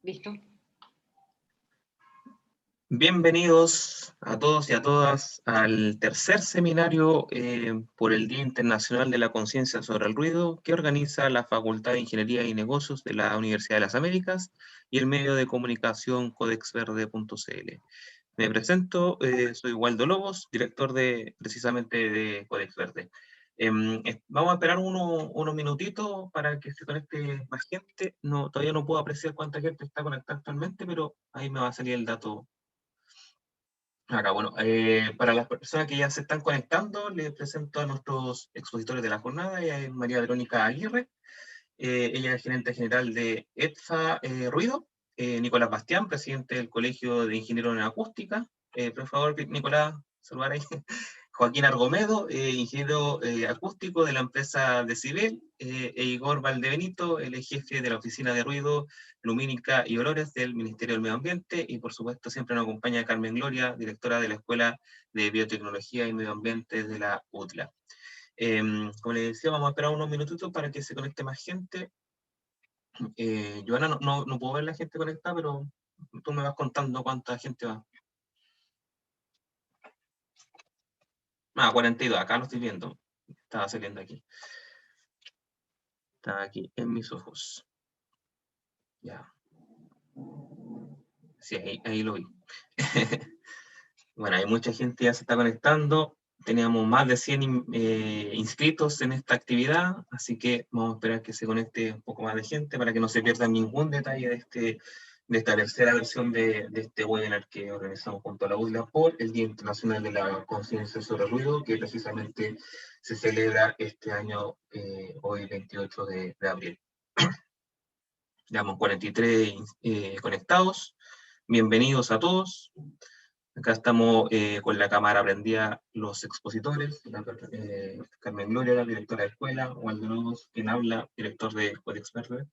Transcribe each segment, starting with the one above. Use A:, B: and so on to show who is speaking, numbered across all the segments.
A: Listo.
B: Bienvenidos a todos y a todas al tercer seminario por el Día Internacional de la Conciencia sobre el Ruido que organiza la Facultad de Ingeniería y Negocios de la Universidad de las Américas y el medio de comunicación codexverde.cl. Me presento, soy Waldo Lobos, director precisamente de Codex Verde. Vamos a esperar unos minutitos para que se conecte más gente. Todavía no puedo apreciar cuánta gente está conectada actualmente, pero ahí me va a salir el dato. Acá, bueno, para las personas que ya se están conectando, les presento a nuestros expositores de la jornada. Ella es María Verónica Aguirre, ella es gerente general de ETFA Ruido. Nicolás Bastián, presidente del Colegio de Ingenieros en Acústica. Por favor, Nicolás, saludar ahí. Joaquín Argomedo, ingeniero acústico de la empresa Decibel, e Igor Valdebenito, el jefe de la Oficina de Ruido, Lumínica y Olores del Ministerio del Medio Ambiente, y por supuesto siempre nos acompaña Carmen Gloria, directora de la Escuela de Biotecnología y Medio Ambiente de la UTLA. Como les decía, vamos a esperar unos minutitos para que se conecte más gente. Joana, no puedo ver la gente conectada, pero tú me vas contando cuánta gente va. 42, acá lo estoy viendo. Estaba saliendo aquí. Está aquí en mis ojos. Ya. Sí, ahí lo vi. Bueno, hay mucha gente ya se está conectando. Teníamos más de 100 inscritos en esta actividad, así que vamos a esperar que se conecte un poco más de gente para que no se pierda ningún detalle de esta tercera versión de este webinar que organizamos junto a la UDLA por el Día Internacional de la Conciencia sobre el Ruido, que precisamente se celebra este año, hoy 28 de abril. Llevamos 43 conectados. Bienvenidos a todos. Acá estamos con la cámara prendida los expositores, Carmen Gloria, la directora de escuela, Waldo Lobos, quien habla, director de Codex Verde.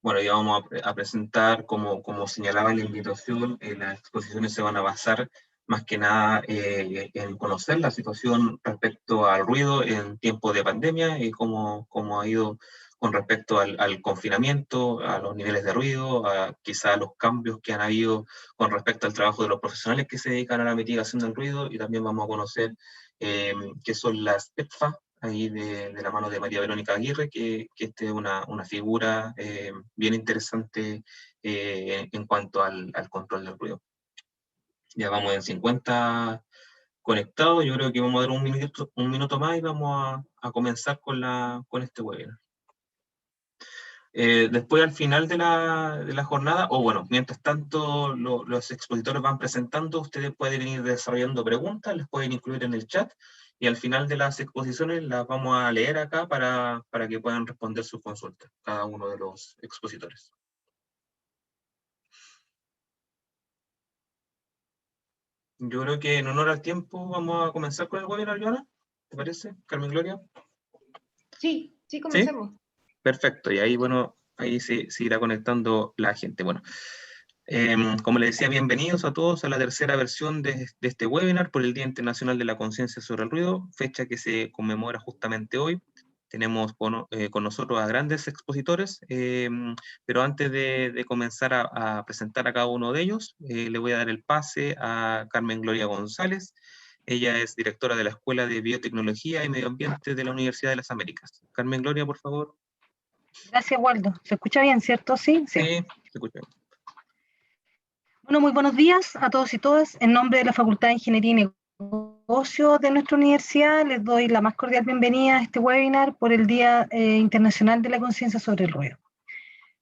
B: Bueno, ya vamos a presentar, como señalaba en la invitación, las exposiciones se van a basar más que nada en conocer la situación respecto al ruido en tiempos de pandemia y cómo ha ido con respecto al confinamiento, a los niveles de ruido, a quizá los cambios que han habido con respecto al trabajo de los profesionales que se dedican a la mitigación del ruido, y también vamos a conocer qué son las ETFA, ahí de la mano de María Verónica Aguirre, que es una figura bien interesante en cuanto al control del ruido. Ya vamos en 50 conectados, yo creo que vamos a dar un minuto más y vamos a comenzar con este webinar. Después, al final de la jornada, o bueno, mientras tanto los expositores van presentando, ustedes pueden ir desarrollando preguntas, les pueden incluir en el chat, y al final de las exposiciones las vamos a leer acá para que puedan responder sus consultas, cada uno de los expositores. Yo creo que en honor al tiempo vamos a comenzar con el webinar, Joana, ¿te parece, Carmen Gloria?
A: Sí, comencemos.
B: ¿Sí? Perfecto, y ahí, bueno, ahí se irá conectando la gente. Bueno, como les decía, bienvenidos a todos a la tercera versión de este webinar por el Día Internacional de la Conciencia sobre el Ruido, fecha que se conmemora justamente hoy. Tenemos con nosotros a grandes expositores, pero antes de comenzar a presentar a cada uno de ellos, le voy a dar el pase a Carmen Gloria González. Ella es directora de la Escuela de Biotecnología y Medio Ambiente de la Universidad de las Américas. Carmen Gloria, por favor.
C: Gracias, Waldo. ¿Se escucha bien, cierto? Sí,
B: se escucha bien.
C: Bueno, muy buenos días a todos y todas. En nombre de la Facultad de Ingeniería y Negocios de nuestra universidad, les doy la más cordial bienvenida a este webinar por el Día Internacional de la Conciencia sobre el Ruido.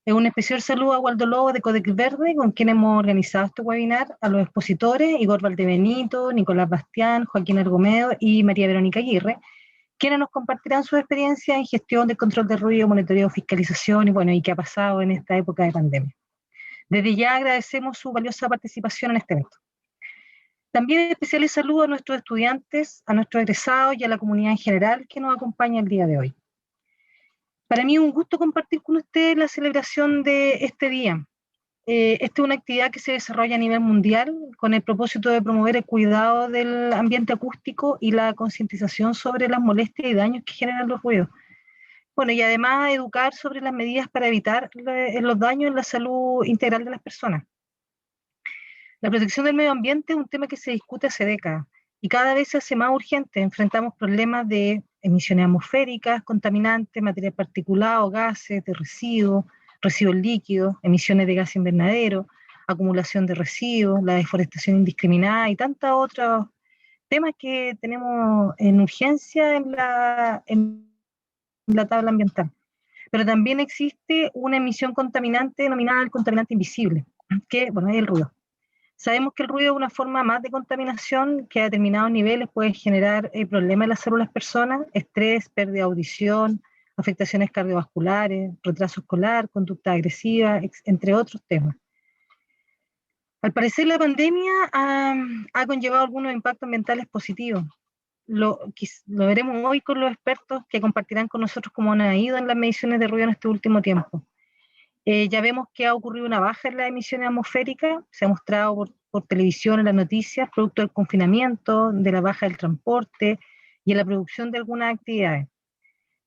C: Un especial saludo a Waldo Lobo de Codex Verde, con quien hemos organizado este webinar, a los expositores, Igor Valdebenito, Nicolás Bastián, Joaquín Argomedo y María Verónica Aguirre, quienes nos compartirán su experiencia en gestión del control de ruido, monitoreo, fiscalización y qué ha pasado en esta época de pandemia. Desde ya agradecemos su valiosa participación en este evento. También especiales saludos a nuestros estudiantes, a nuestros egresados y a la comunidad en general que nos acompaña el día de hoy. Para mí es un gusto compartir con ustedes la celebración de este día. Esta es una actividad que se desarrolla a nivel mundial con el propósito de promover el cuidado del ambiente acústico y la concientización sobre las molestias y daños que generan los ruidos. Bueno, y además educar sobre las medidas para evitar los daños en la salud integral de las personas. La protección del medio ambiente es un tema que se discute hace décadas y cada vez se hace más urgente. Enfrentamos problemas de emisiones atmosféricas, contaminantes, material particulado, gases, de residuos líquidos, emisiones de gas invernadero, acumulación de residuos, la deforestación indiscriminada y tantos otros temas que tenemos en urgencia en la tabla ambiental. Pero también existe una emisión contaminante denominada el contaminante invisible, que bueno, es el ruido. Sabemos que el ruido es una forma más de contaminación que a determinados niveles puede generar problemas en la salud de las personas, estrés, pérdida de audición, afectaciones cardiovasculares, retraso escolar, conducta agresiva, entre otros temas. Al parecer la pandemia ha conllevado algunos impactos ambientales positivos. Lo veremos hoy con los expertos que compartirán con nosotros cómo han ido en las mediciones de ruido en este último tiempo. Ya vemos que ha ocurrido una baja en las emisiones atmosféricas, se ha mostrado por televisión en las noticias, producto del confinamiento, de la baja del transporte y en la producción de algunas actividades.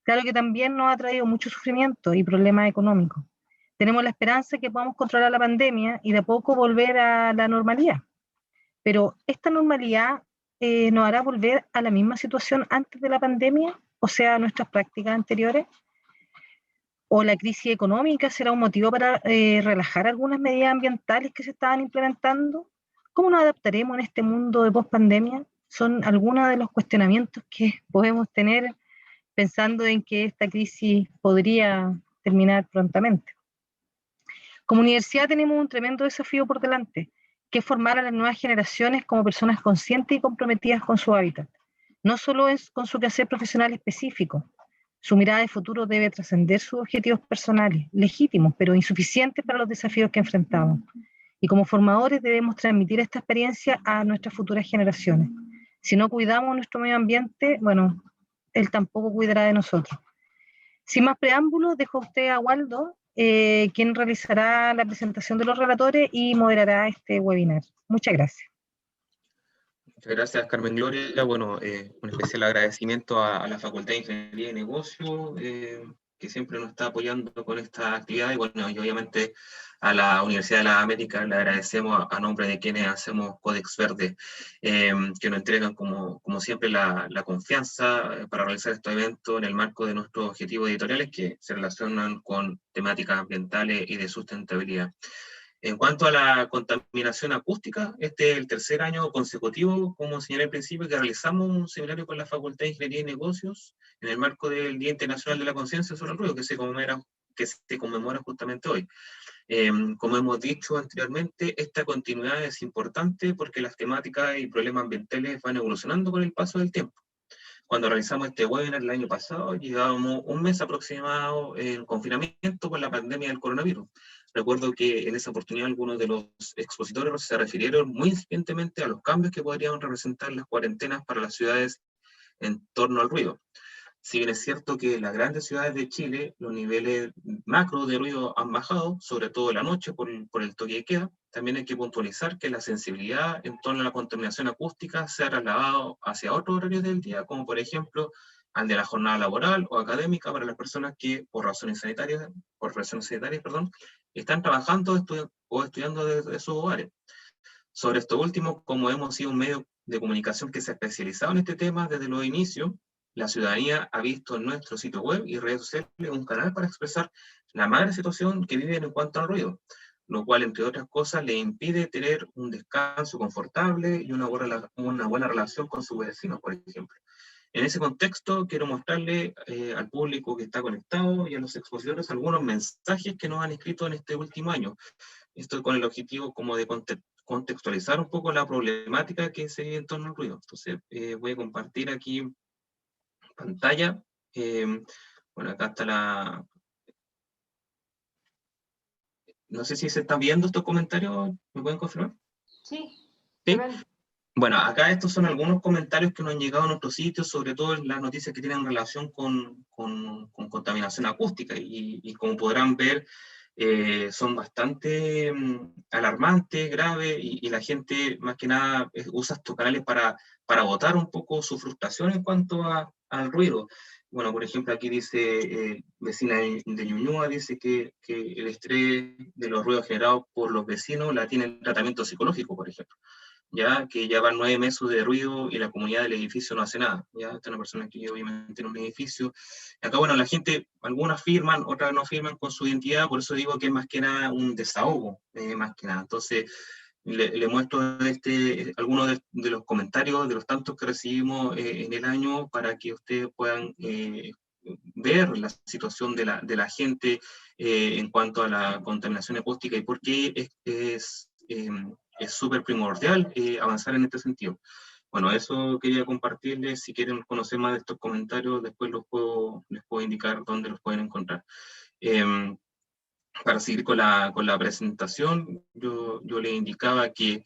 C: Claro que también nos ha traído mucho sufrimiento y problemas económicos. Tenemos la esperanza de que podamos controlar la pandemia y de a poco volver a la normalidad. Pero esta normalidad nos hará volver a la misma situación antes de la pandemia, o sea, a nuestras prácticas anteriores. ¿O la crisis económica será un motivo para relajar algunas medidas ambientales que se estaban implementando? ¿Cómo nos adaptaremos en este mundo de post-pandemia? Son algunos de los cuestionamientos que podemos tener pensando en que esta crisis podría terminar prontamente. Como universidad tenemos un tremendo desafío por delante, que es formar a las nuevas generaciones como personas conscientes y comprometidas con su hábitat, no solo con su quehacer profesional específico. Su mirada de futuro debe trascender sus objetivos personales, legítimos, pero insuficientes para los desafíos que enfrentamos. Y como formadores debemos transmitir esta experiencia a nuestras futuras generaciones. Si no cuidamos nuestro medio ambiente, bueno, él tampoco cuidará de nosotros. Sin más preámbulos, dejo a usted a Waldo, quien realizará la presentación de los relatores y moderará este webinar. Muchas gracias.
B: Muchas gracias, Carmen Gloria. Bueno, un especial agradecimiento a la Facultad de Ingeniería y Negocios, que siempre nos está apoyando con esta actividad, y bueno, y obviamente a la Universidad de las Américas le agradecemos a nombre de quienes hacemos Codex Verde, que nos entregan como siempre la confianza para realizar estos eventos en el marco de nuestros objetivos editoriales que se relacionan con temáticas ambientales y de sustentabilidad. En cuanto a la contaminación acústica, este es el tercer año consecutivo, como señalé al principio, que realizamos un seminario con la Facultad de Ingeniería y Negocios en el marco del Día Internacional de la Conciencia sobre el Ruido, que se conmemora justamente hoy. Como hemos dicho anteriormente, esta continuidad es importante porque las temáticas y problemas ambientales van evolucionando con el paso del tiempo. Cuando realizamos este webinar el año pasado, llevábamos un mes aproximado en confinamiento por la pandemia del coronavirus. Recuerdo que en esa oportunidad algunos de los expositores se refirieron muy incipientemente a los cambios que podrían representar las cuarentenas para las ciudades en torno al ruido. Si bien es cierto que en las grandes ciudades de Chile los niveles macro de ruido han bajado, sobre todo en la noche por el toque de queda, también hay que puntualizar que la sensibilidad en torno a la contaminación acústica se ha trasladado hacia otros horarios del día, como por ejemplo al de la jornada laboral o académica para las personas que por razones sanitarias, están trabajando o estudiando desde sus hogares. Sobre esto último, como hemos sido un medio de comunicación que se ha especializado en este tema desde los inicios, la ciudadanía ha visto en nuestro sitio web y redes sociales un canal para expresar la mala situación que viven en cuanto al ruido, lo cual, entre otras cosas, le impide tener un descanso confortable y una buena relación con sus vecinos, por ejemplo. En ese contexto, quiero mostrarle al público que está conectado y a los expositores algunos mensajes que nos han escrito en este último año. Esto con el objetivo como de contextualizar un poco la problemática que se vive en torno al ruido. Entonces, voy a compartir aquí pantalla. Bueno, acá está la... No sé si se están viendo estos comentarios, ¿me pueden confirmar?
A: Sí.
B: ¿Sí? Bueno, acá estos son algunos comentarios que nos han llegado a nuestro sitio, sobre todo en las noticias que tienen relación con contaminación acústica, y como podrán ver, son bastante alarmantes, graves, y la gente más que nada usa estos canales para botar un poco su frustración en cuanto al ruido. bueno, por ejemplo, aquí dice, vecina de Ñuñoa, dice que el estrés de los ruidos generados por los vecinos la tiene en tratamiento psicológico, por ejemplo, ya que ya van 9 meses de ruido y la comunidad del edificio no hace nada, ya esta es una persona que obviamente en un edificio. Acá, bueno, la gente, algunas firman, otras no firman con su identidad, por eso digo que es más que nada un desahogo, más que nada. Entonces, le muestro algunos de los comentarios, de los tantos que recibimos en el año, para que ustedes puedan ver la situación de la gente en cuanto a la contaminación acústica y por qué es súper primordial avanzar en este sentido. Bueno, eso quería compartirles. Si quieren conocer más de estos comentarios, después les puedo indicar dónde los pueden encontrar. Para seguir con la presentación, yo le indicaba que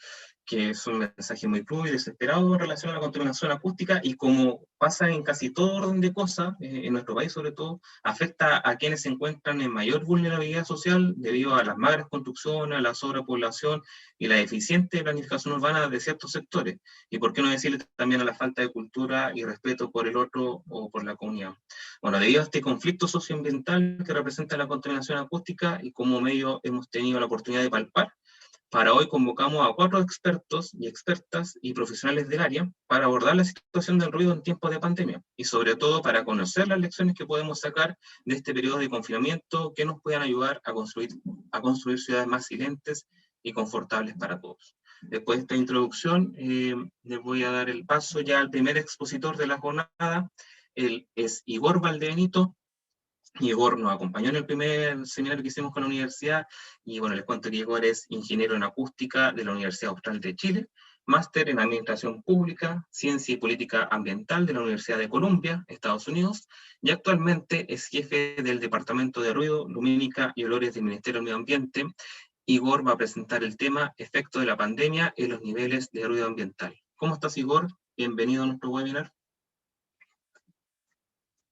B: es un mensaje muy crudo y desesperado en relación a la contaminación acústica, y como pasa en casi todo orden de cosas, en nuestro país sobre todo, afecta a quienes se encuentran en mayor vulnerabilidad social debido a las magras construcciones, a la sobrepoblación y la deficiente planificación urbana de ciertos sectores. Y por qué no decirle también a la falta de cultura y respeto por el otro o por la comunidad. Bueno, debido a este conflicto socioambiental que representa la contaminación acústica, y como medio hemos tenido la oportunidad de palpar, para hoy convocamos a 4 expertos y expertas y profesionales del área para abordar la situación del ruido en tiempos de pandemia y sobre todo para conocer las lecciones que podemos sacar de este periodo de confinamiento que nos puedan ayudar a construir ciudades más silentes y confortables para todos. Después de esta introducción, les voy a dar el paso ya al primer expositor de la jornada. Él es Igor Valdebenito. Igor nos acompañó en el primer seminario que hicimos con la universidad, y bueno, les cuento que Igor es ingeniero en acústica de la Universidad Austral de Chile, máster en Administración Pública, Ciencia y Política Ambiental de la Universidad de Columbia, Estados Unidos, y actualmente es jefe del Departamento de Ruido, Lumínica y Olores del Ministerio del Medio Ambiente. Igor va a presentar el tema Efecto de la pandemia en los niveles de ruido ambiental. ¿Cómo estás, Igor? Bienvenido a nuestro webinar.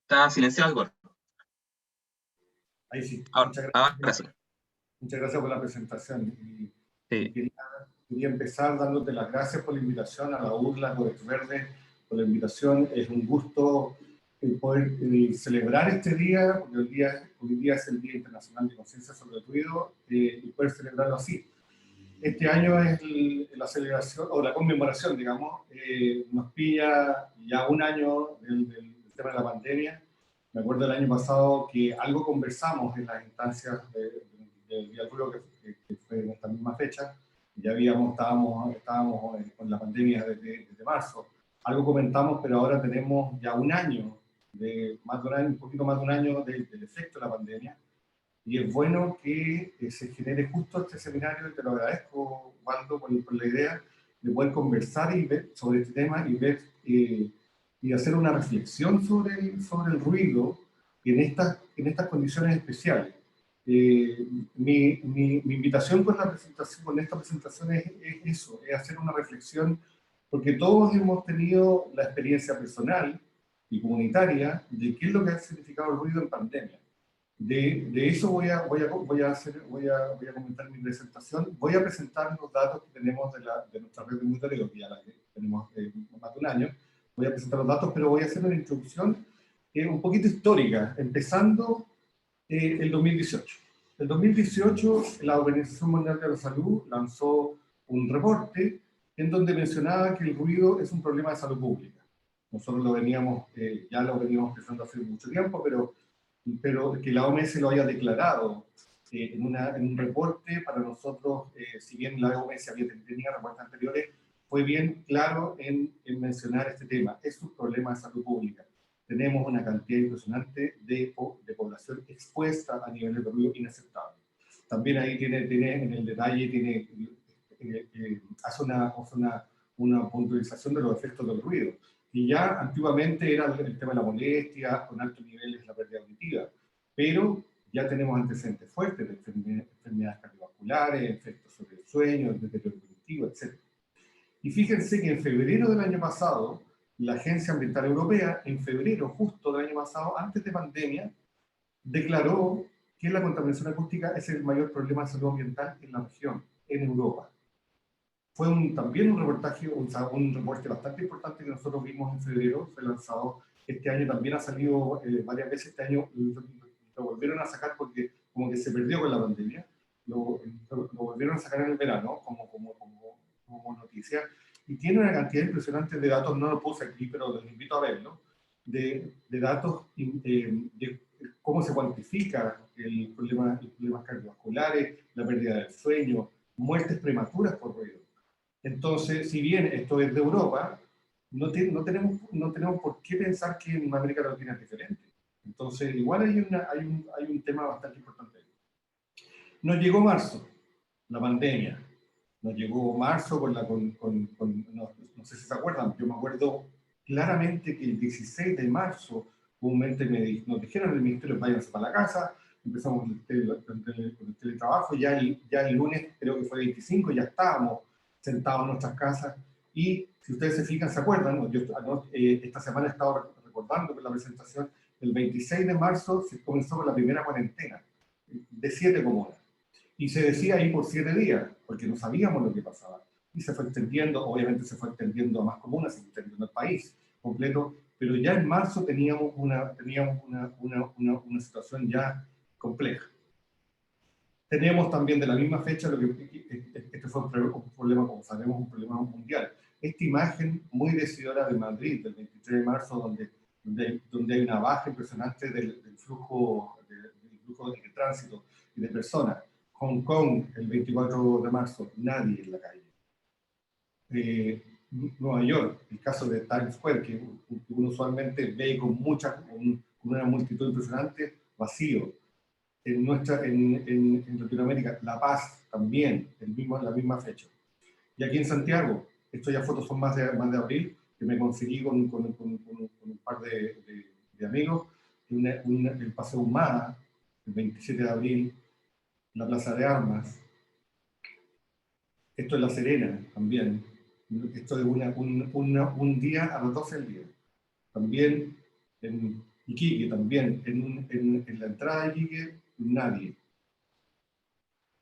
B: Está silenciado, Igor.
D: Ahí sí.
B: Ahora sí.
D: Muchas gracias por la presentación. Y
B: Sí.
D: quería empezar dándote las gracias por la invitación a la URLA, Codex Verde, por la invitación. Es un gusto poder celebrar este día, porque hoy día es el Día Internacional de Conciencia sobre el Ruido, y poder celebrarlo así. Este año es la celebración, o la conmemoración, digamos, nos pilla ya un año del tema de la pandemia. Me acuerdo el año pasado que algo conversamos en las instancias del Día del Ruido, que fue en esta misma fecha. Ya estábamos con la pandemia desde marzo. Algo comentamos, pero ahora tenemos ya un año, un poquito más de un año del efecto de la pandemia. Y es bueno que se genere justo este seminario, y te lo agradezco, Waldo, por la idea de poder conversar y ver sobre este tema y hacer una reflexión sobre el ruido en estas condiciones especiales. Mi invitación con esta presentación es eso, es hacer una reflexión, porque todos hemos tenido la experiencia personal y comunitaria de qué es lo que ha significado el ruido en pandemia. De eso voy a comentar mi presentación. Voy a presentar los datos que tenemos de nuestra red de monitoreo, que ya la tenemos más de un año. Voy a presentar los datos, pero voy a hacer una introducción un poquito histórica, empezando el 2018. El 2018, la Organización Mundial de la Salud lanzó un reporte en donde mencionaba que el ruido es un problema de salud pública. Nosotros ya lo veníamos pensando hace mucho tiempo, pero que la OMS lo haya declarado en un reporte, para nosotros, si bien la OMS tenía reportes anteriores, fue bien claro en mencionar este tema. Es un problema de salud pública. Tenemos una cantidad impresionante de población expuesta a niveles de ruido inaceptables. También ahí en el detalle, hace una puntualización de los efectos del ruido. Y ya antiguamente era el tema de la molestia, con altos niveles de la pérdida auditiva, pero ya tenemos antecedentes fuertes de enfermedades cardiovasculares, efectos sobre el sueño, el deterioro cognitivo, etc. Y fíjense que en febrero del año pasado, la Agencia Ambiental Europea, en febrero justo del año pasado, antes de pandemia, declaró que la contaminación acústica es el mayor problema de salud ambiental en la región, en Europa. Fue también un reporte bastante importante que nosotros vimos en febrero, fue lanzado Este año también ha salido varias veces. Este año lo volvieron a sacar porque como que se perdió con la pandemia. Lo volvieron a sacar en el verano como noticia. Y tiene una cantidad impresionante de datos, no lo puse aquí, pero les invito a verlo, de datos de cómo se cuantifica el problemas cardiovasculares, la pérdida del sueño, muertes prematuras por ruido. Entonces, si bien esto es de Europa, no tenemos por qué pensar que en América Latina es diferente. Entonces, igual hay un tema bastante importante. Nos llegó marzo, la pandemia. Nos llegó marzo no sé si se acuerdan, yo me acuerdo claramente que el 16 de marzo, comúnmente nos dijeron en el ministerio, váyanse para la casa, empezamos con el teletrabajo, ya el lunes, creo que fue 25, ya estábamos sentados en nuestras casas, y si ustedes se fijan, se acuerdan, yo esta semana he estado recordando que la presentación, el 26 de marzo se comenzó con la primera cuarentena, de 7 comunas. Y se decía ahí por 7 días, porque no sabíamos lo que pasaba. Y se fue extendiendo, obviamente se fue extendiendo a más comunas, se fue extendiendo al país completo, pero ya en marzo teníamos una situación ya compleja. Teníamos también de la misma fecha, este fue un problema, como sabemos, un problema mundial. Esta imagen muy decidora de Madrid, del 23 de marzo, donde hay una baja impresionante del flujo de tránsito y de personas. Hong Kong, el 24 de marzo, nadie en la calle. Nueva York, el caso de Times Square, que uno usualmente ve con una multitud impresionante, vacío. En Latinoamérica, La Paz también, la misma fecha. Y aquí en Santiago, estas ya fotos son más de abril, que me conseguí con un par de amigos, el Paseo Humada, el 27 de abril, la Plaza de Armas. Esto es La Serena también. Esto es un día a las 12 del día. También en Iquique, también en la entrada de Iquique, nadie.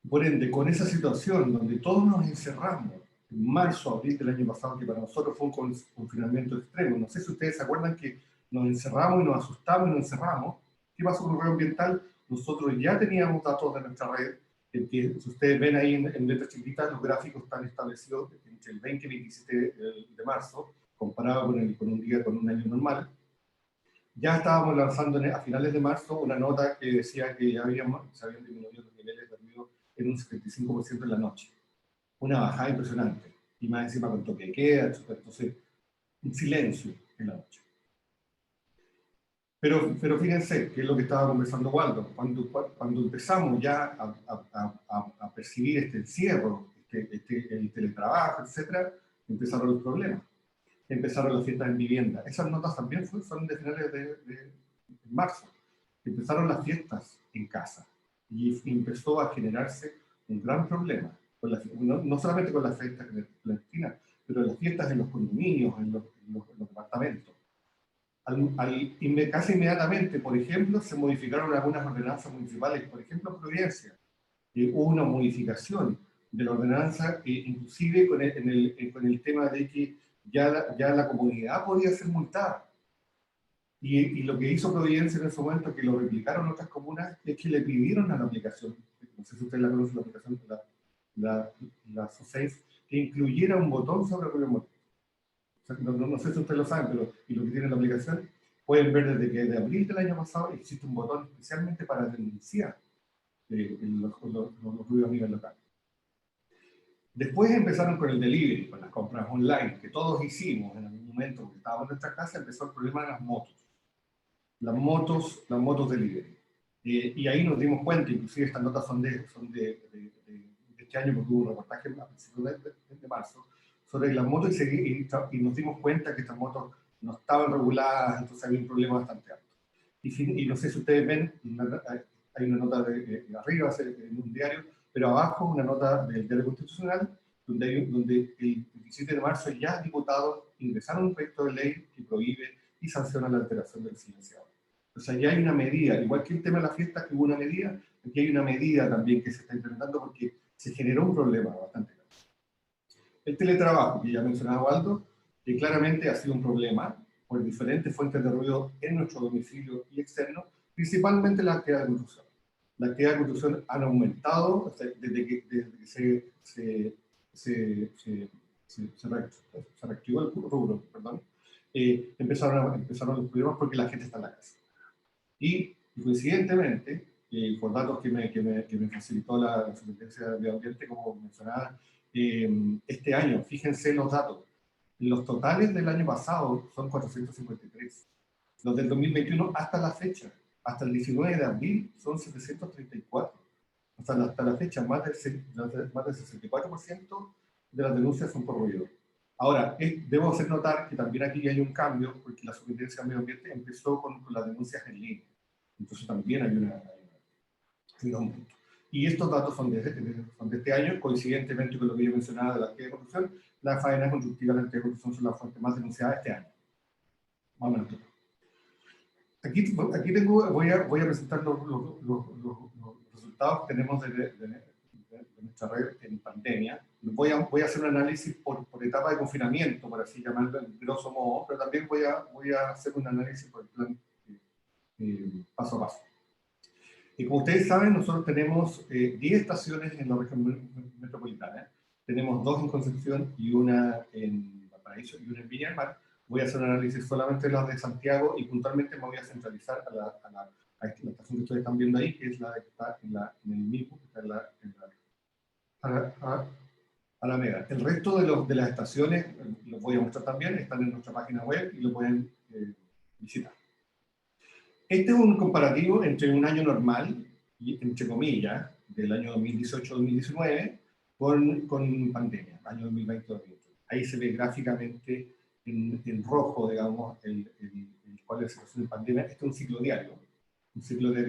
D: Por ende, con esa situación donde todos nos encerramos, en marzo, abril del año pasado, que para nosotros fue un confinamiento extremo, no sé si ustedes se acuerdan que nos encerramos y nos asustamos y nos encerramos. ¿Qué pasó con el ruido ambiental? Nosotros ya teníamos datos de nuestra red, que si ustedes ven ahí en letras chiquitas, los gráficos están establecidos entre el 20 y 27 de marzo, comparado con un año normal. Ya estábamos lanzando a finales de marzo una nota que decía que ya se habían disminuido los niveles de ruido en un 75% en la noche. Una bajada impresionante. Y más encima con toque de queda, entonces un silencio en la noche. Pero fíjense, que es lo que estaba conversando Waldo, cuando empezamos ya a percibir este encierro, el teletrabajo, etc., empezaron los problemas. Empezaron las fiestas en vivienda. Esas notas también son de finales de marzo. Empezaron las fiestas en casa y empezó a generarse un gran problema, no solamente con las fiestas clandestinas, pero las fiestas en los condominios, en los departamentos. Casi inmediatamente, por ejemplo, se modificaron algunas ordenanzas municipales, por ejemplo, en Providencia. Hubo una modificación de la ordenanza, inclusive con el tema de que ya la comunidad podía ser multada. Y lo que hizo Providencia en ese momento, que lo replicaron otras comunas, es que le pidieron a la aplicación, no sé si ustedes la conocen, la aplicación, la SOSAFE, que incluyera un botón sobre ruido ambiental. No sé si ustedes lo saben, pero y lo que tiene la aplicación, pueden ver desde que de abril del año pasado existe un botón especialmente para denunciar los ruidos a nivel local. Después empezaron con el delivery, con las compras online, que todos hicimos en algún momento, que estábamos en nuestra casa, empezó el problema de las motos. Las motos delivery. Y ahí nos dimos cuenta, inclusive estas notas son de este año, porque hubo un reportaje a principios de marzo, sobre las motos y nos dimos cuenta que estas motos no estaban reguladas, entonces había un problema bastante alto. Y no sé si ustedes ven, hay una nota de arriba en un diario, pero abajo una nota del diario constitucional, donde el 17 de marzo ya diputados ingresaron un proyecto de ley que prohíbe y sanciona la alteración del silenciador. O sea, ya hay una medida, igual que el tema de la fiesta, que hubo una medida, aquí hay una medida también que se está implementando porque se generó un problema bastante grande. El teletrabajo, que ya mencionaba Waldo, que claramente ha sido un problema, por diferentes fuentes de ruido en nuestro domicilio y externo, principalmente la actividad de construcción. La actividad de construcción han aumentado, o sea, desde que se reactivó el rubro, perdón, empezaron los problemas porque la gente está en la casa. Y coincidentemente, por datos que me facilitó la Superintendencia de Medio Ambiente, como mencionaba, este año, fíjense los datos, los totales del año pasado son 453. Los del 2021 hasta la fecha, hasta el 19 de abril, son 734. Hasta la fecha, más del 64% de las denuncias son por ruido. Ahora, debo hacer notar que también aquí hay un cambio, porque la Superintendencia de Medio Ambiente empezó con las denuncias en línea. Entonces también hay un aumento. Y estos datos son de este año, coincidentemente con lo que yo mencionaba de la actividad de construcción, la faena constructiva y la actividad de construcción son las fuentes más denunciadas este año. Vamos a ver. Aquí voy a presentar los resultados que tenemos de nuestra red en pandemia. Voy a hacer un análisis por etapa de confinamiento, por así llamarlo en grosso modo, pero también voy a hacer un análisis por el plan paso a paso. Y como ustedes saben, nosotros tenemos 10 estaciones en la región metropolitana. Tenemos 2 en Concepción y una en Valparaíso y una en Viña del Mar. Voy a hacer un análisis solamente de las de Santiago y puntualmente me voy a centralizar a la estación que ustedes están viendo ahí, que es la que está en el MIPU, que está en la Alameda. El resto de las estaciones, los voy a mostrar también, están en nuestra página web y lo pueden visitar. Este es un comparativo entre un año normal, entre comillas, del año 2018-2019, con pandemia, año 2020-2021. Ahí se ve gráficamente en rojo, digamos, cuál es la situación de pandemia. Este es un ciclo diario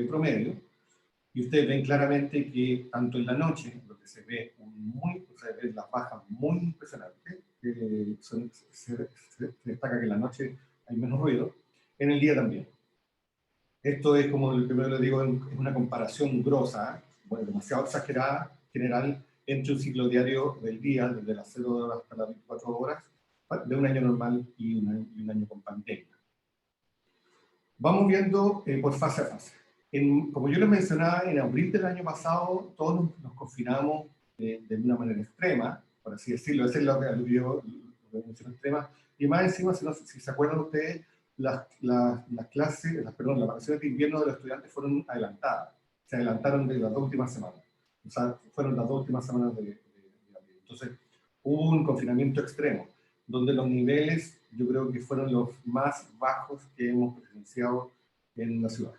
D: promedio, y ustedes ven claramente que tanto en la noche, lo que se ve las bajas muy impresionantes, se destaca que en la noche hay menos ruido, en el día también. Esto es, como el primero le digo, es una comparación grosa, bueno, demasiado exagerada, general, entre un ciclo diario del día, desde las 0 horas hasta las 24 horas, de un año normal y un año con pandemia. Vamos viendo por fase a fase. Como yo les mencionaba, en abril del año pasado todos nos confinamos de una manera extrema, por así decirlo, ese es lo que yo mencioné extrema, y más encima, si se acuerdan ustedes, las vacaciones de invierno de los estudiantes fueron adelantadas, se adelantaron de las 2 últimas semanas, o sea, fueron las 2 últimas semanas de abril. Entonces, hubo un confinamiento extremo, donde los niveles, yo creo que fueron los más bajos que hemos presenciado en la ciudad.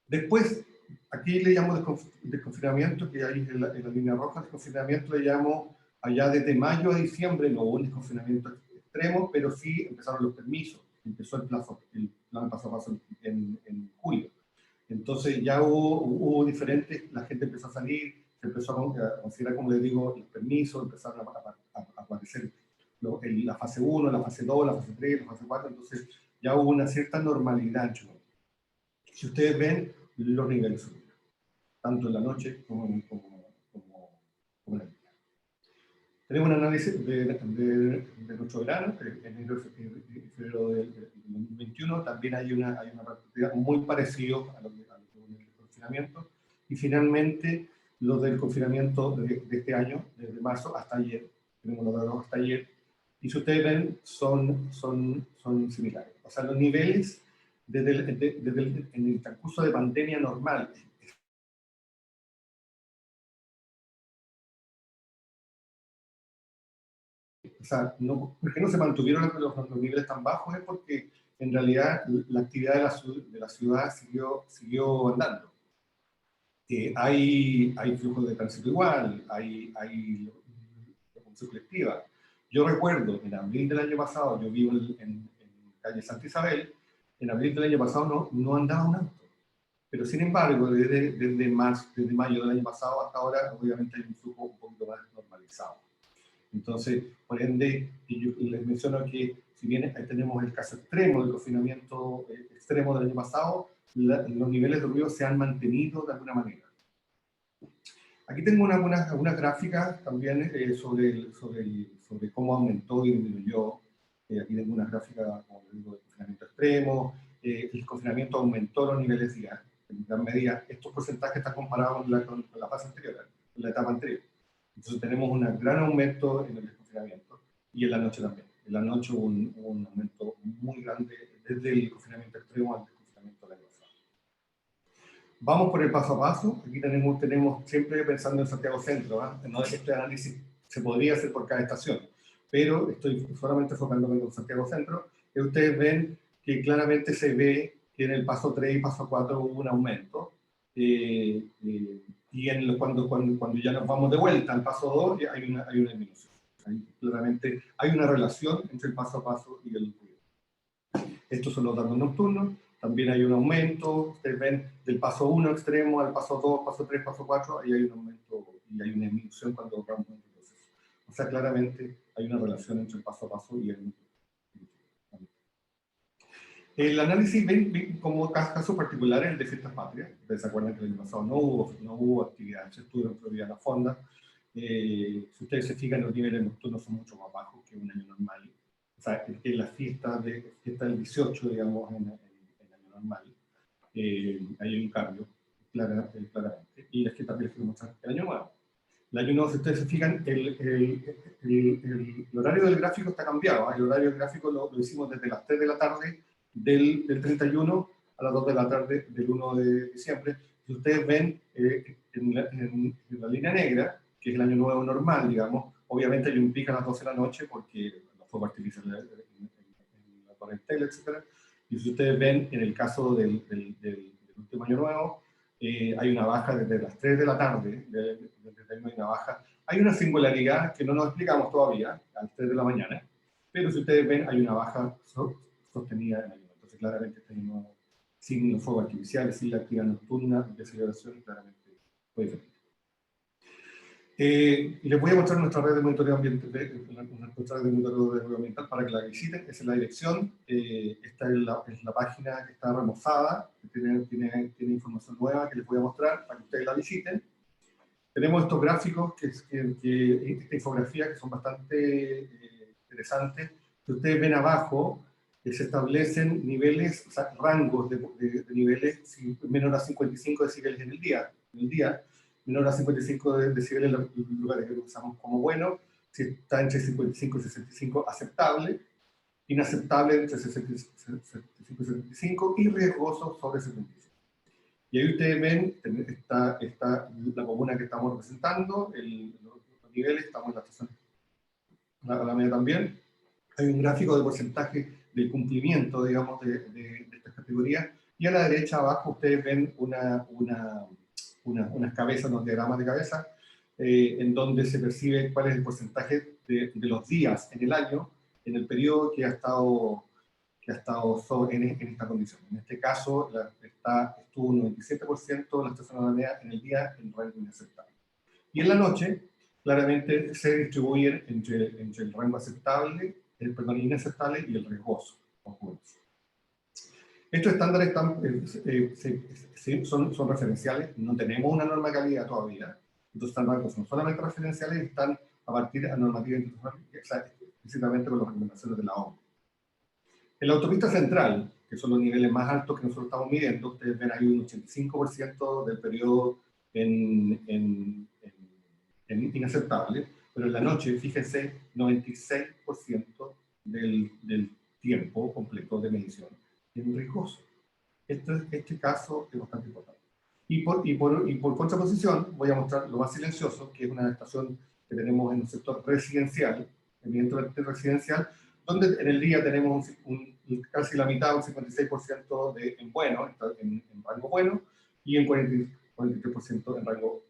D: Después, aquí le llamo desconfinamiento, que hay en la línea roja, desconfinamiento le llamo allá desde mayo a diciembre, no hubo un desconfinamiento extremo, pero sí empezaron los permisos, empezó el plan paso a paso en julio. Entonces ya hubo diferentes, la gente empezó a salir, se empezó a considerar, como les digo, los permisos, empezaron a aparecer la fase 1, la fase 2, la fase 3, la fase 4, entonces ya hubo una cierta normalidad. Si ustedes ven, los niveles subieron, tanto en la noche como en el día. Tenemos un análisis de nuestro verano, enero y febrero del 2021, también hay una perspectiva muy parecida a lo que es el confinamiento, y finalmente los del confinamiento de este año, desde marzo hasta ayer, tenemos los datos hasta ayer, y si ustedes ven, son similares. O sea, los niveles en el transcurso de pandemia normal, o sea, ¿por qué no se mantuvieron los niveles tan bajos? Es porque en realidad la actividad de la ciudad siguió andando. Hay flujos de tránsito igual, hay locomoción colectiva. Yo recuerdo, en abril del año pasado, yo vivo en calle Santa Isabel, en abril del año pasado no andaba un auto. Pero sin embargo, desde mayo del año pasado hasta ahora, obviamente hay un flujo un poquito más normalizado. Entonces, por ende, yo les menciono que si bien ahí tenemos el caso extremo del confinamiento extremo del año pasado, los niveles de ruido se han mantenido de alguna manera. Aquí tengo algunas gráficas también sobre cómo aumentó y disminuyó aquí tengo una gráfica, como les digo, de confinamiento extremo. El confinamiento aumentó los niveles diarios. En gran medida, estos porcentajes están comparados con la fase anterior, con la etapa anterior. Entonces tenemos un gran aumento en el desconfinamiento y en la noche también. En la noche hubo un aumento muy grande desde el confinamiento extremo al desconfinamiento de la noche. Vamos por el paso a paso. Aquí tenemos siempre pensando en Santiago Centro, ¿eh? No es que este análisis se podría hacer por cada estación, pero estoy solamente enfocándome con Santiago Centro, y ustedes ven que claramente se ve que en el paso 3 y paso 4 hubo un aumento, y cuando ya nos vamos de vuelta al paso 2 hay una disminución. Claramente hay una relación entre el paso a paso y el ruido. Estos son los datos nocturnos. También hay un aumento, ustedes ven, del paso 1 extremo al paso 2, paso 3, paso 4, ahí hay un aumento y hay una disminución cuando vamos en el proceso. O sea, claramente hay una relación entre el paso a paso y el análisis ven como casos particulares el de fiestas patrias. Ustedes se acuerdan que el año pasado no hubo actividad, se estuvo en prioridad la fonda. Si ustedes se fijan, los niveles nocturnos son mucho más bajos que un año normal. O sea, en la fiesta del 18, digamos, en año normal, hay un cambio, claramente. Y es que también se muestra el año nuevo. El año nuevo, si ustedes se fijan, el horario del gráfico está cambiado. El horario del gráfico lo hicimos desde las 3 de la tarde del 31 a las 2 de la tarde del 1 de diciembre. Si ustedes ven en la línea negra, que es el año nuevo normal, digamos, obviamente hay un pico a las 12 de la noche porque los fuegos artificiales en la cuarentena, etc. Y si ustedes ven, en el caso del último año nuevo, hay una baja desde las 3 de la tarde, hay una baja. Hay una singularidad que no nos explicamos todavía, a las 3 de la mañana, pero si ustedes ven, hay una baja sostenida en el año. Entonces, claramente, tenemos sin los fuegos artificiales, sin la actividad nocturna de celebración, claramente fue diferente. Y les voy a mostrar nuestra red de monitoreo ambiental para que la visiten. Esa es la dirección. Esta es la página que está remozada, que tiene información nueva que les voy a mostrar para que ustedes la visiten. Tenemos estos gráficos, esta infografía, que son bastante interesantes. Si ustedes ven abajo, se establecen niveles, o sea, rangos de niveles menor a 55 decibeles en el día, menor a 55 decibeles en los lugares que usamos como bueno, si está entre 55 y 65, aceptable, inaceptable entre 65 y 75, y riesgoso sobre 75. Y ahí ustedes ven, está la comuna que estamos representando, los niveles, estamos en la estación la media también. Hay un gráfico de porcentaje del cumplimiento, digamos, de estas categorías, y a la derecha abajo ustedes ven unas cabezas, unos diagramas de cabeza, en donde se percibe cuál es el porcentaje de los días en el año, en el periodo que ha estado en esta condición. En este caso, estuvo un 97% de la estación alameda en el día en rango inaceptable. Y en la noche, claramente se distribuyen entre el rango aceptable, inaceptable y el riesgoso. Estos estándares son referenciales, no tenemos una norma de calidad todavía. Estos estándares son solamente referenciales y están a partir de normativa internacional, específicamente con las recomendaciones de la OMS. En la autopista central, que son los niveles más altos que nosotros estamos midiendo, ustedes ven ahí un 85% del periodo en inaceptable, pero en la noche, fíjense, 96% del tiempo completo de medición en riesgoso. Este caso es bastante importante. Y por contraposición, voy a mostrar lo más silencioso, que es una estación que tenemos en el sector residencial, evidentemente residencial, donde en el día tenemos casi la mitad, un 56% en bueno, en rango bueno, y en 43% en rango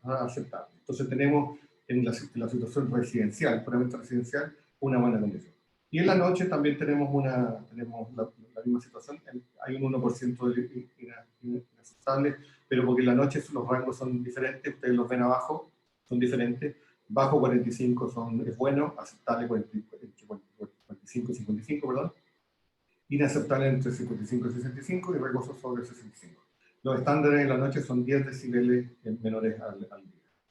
D: aceptable. Entonces tenemos en la situación residencial, puramente residencial, una buena condición. Y en la noche también tenemos la misma situación, hay un 1% de inaceptable, pero porque en la noche los rangos son diferentes, ustedes los ven abajo, son diferentes. Bajo 45 es bueno, aceptable 45 y 55, perdón. Inaceptable entre 55 y 65 y riesgoso sobre 65. Los estándares en la noche son 10 decibeles menores al día.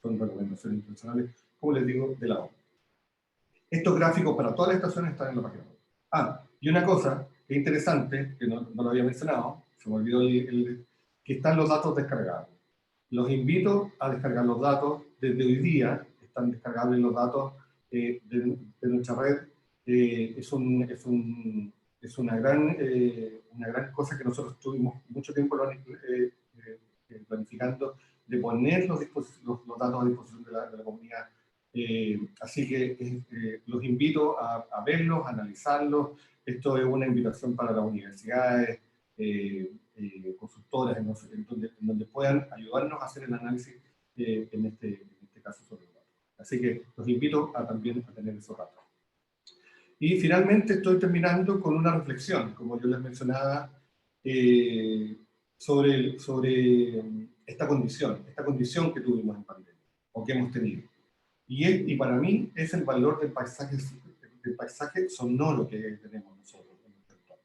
D: Son recomendaciones internacionales, como les digo, de la OMS. Estos gráficos para todas las estaciones están en la página web. Ah, y una cosa que es interesante, que no lo había mencionado, se me olvidó que están los datos descargados. Los invito a descargar los datos. Desde hoy día están descargables los datos de nuestra red. Es una gran cosa que nosotros tuvimos mucho tiempo planificando, de poner los datos a disposición de la comunidad. Así que los invito a verlos, a analizarlos. Esto es una invitación para las universidades, consultoras, en donde puedan ayudarnos a hacer el análisis en este caso sobre los datos. Así que los invito también a tener esos datos. Y finalmente estoy terminando con una reflexión, como yo les mencionaba, sobre esta condición que tuvimos en pandemia, o que hemos tenido. Y para mí es el valor del paisaje sonoro que tenemos nosotros en nuestro entorno.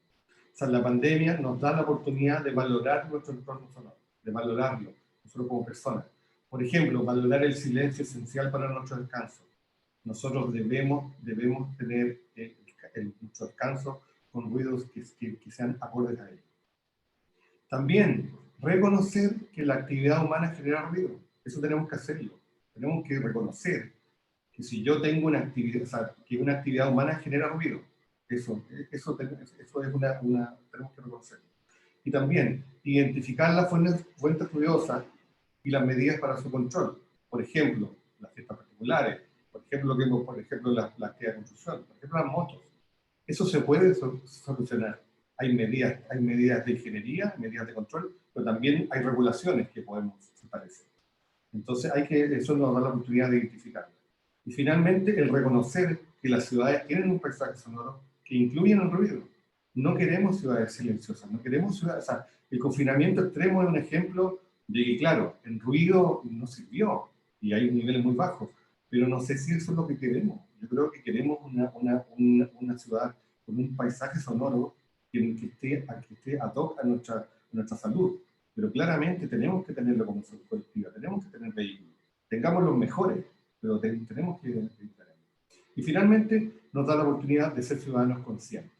D: O sea, la pandemia nos da la oportunidad de valorar nuestro entorno sonoro, de valorarlo, nosotros como personas. Por ejemplo, valorar el silencio esencial para nuestro descanso. Nosotros debemos tener nuestro descanso con ruidos que sean acordes a ello. También reconocer que la actividad humana genera ruido. Eso tenemos que hacerlo. Tenemos que reconocer que si yo tengo una actividad, o sea, que una actividad humana genera ruido, eso es tenemos que reconocerlo. Y también identificar las fuentes ruidosas y las medidas para su control. Por ejemplo, las fiestas particulares, por ejemplo, la actividad de construcción, por ejemplo, las motos. Eso se puede solucionar. Hay medidas de ingeniería, medidas de control, pero también hay regulaciones que podemos establecer. Entonces eso nos da la oportunidad de identificarlo. Y finalmente, el reconocer que las ciudades tienen un paisaje sonoro que incluyen el ruido. No queremos ciudades silenciosas, no queremos ciudades... O sea, el confinamiento extremo es un ejemplo de que, claro, el ruido no sirvió y hay niveles muy bajos, pero no sé si eso es lo que queremos. Yo creo que queremos una ciudad con un paisaje sonoro que esté ad hoc a nuestra salud. Pero claramente tenemos que tenerlo como salud colectiva, tenemos que tener vehículos. Tengamos los mejores, pero tenemos que tenerlos. Y finalmente, nos da la oportunidad de ser ciudadanos conscientes.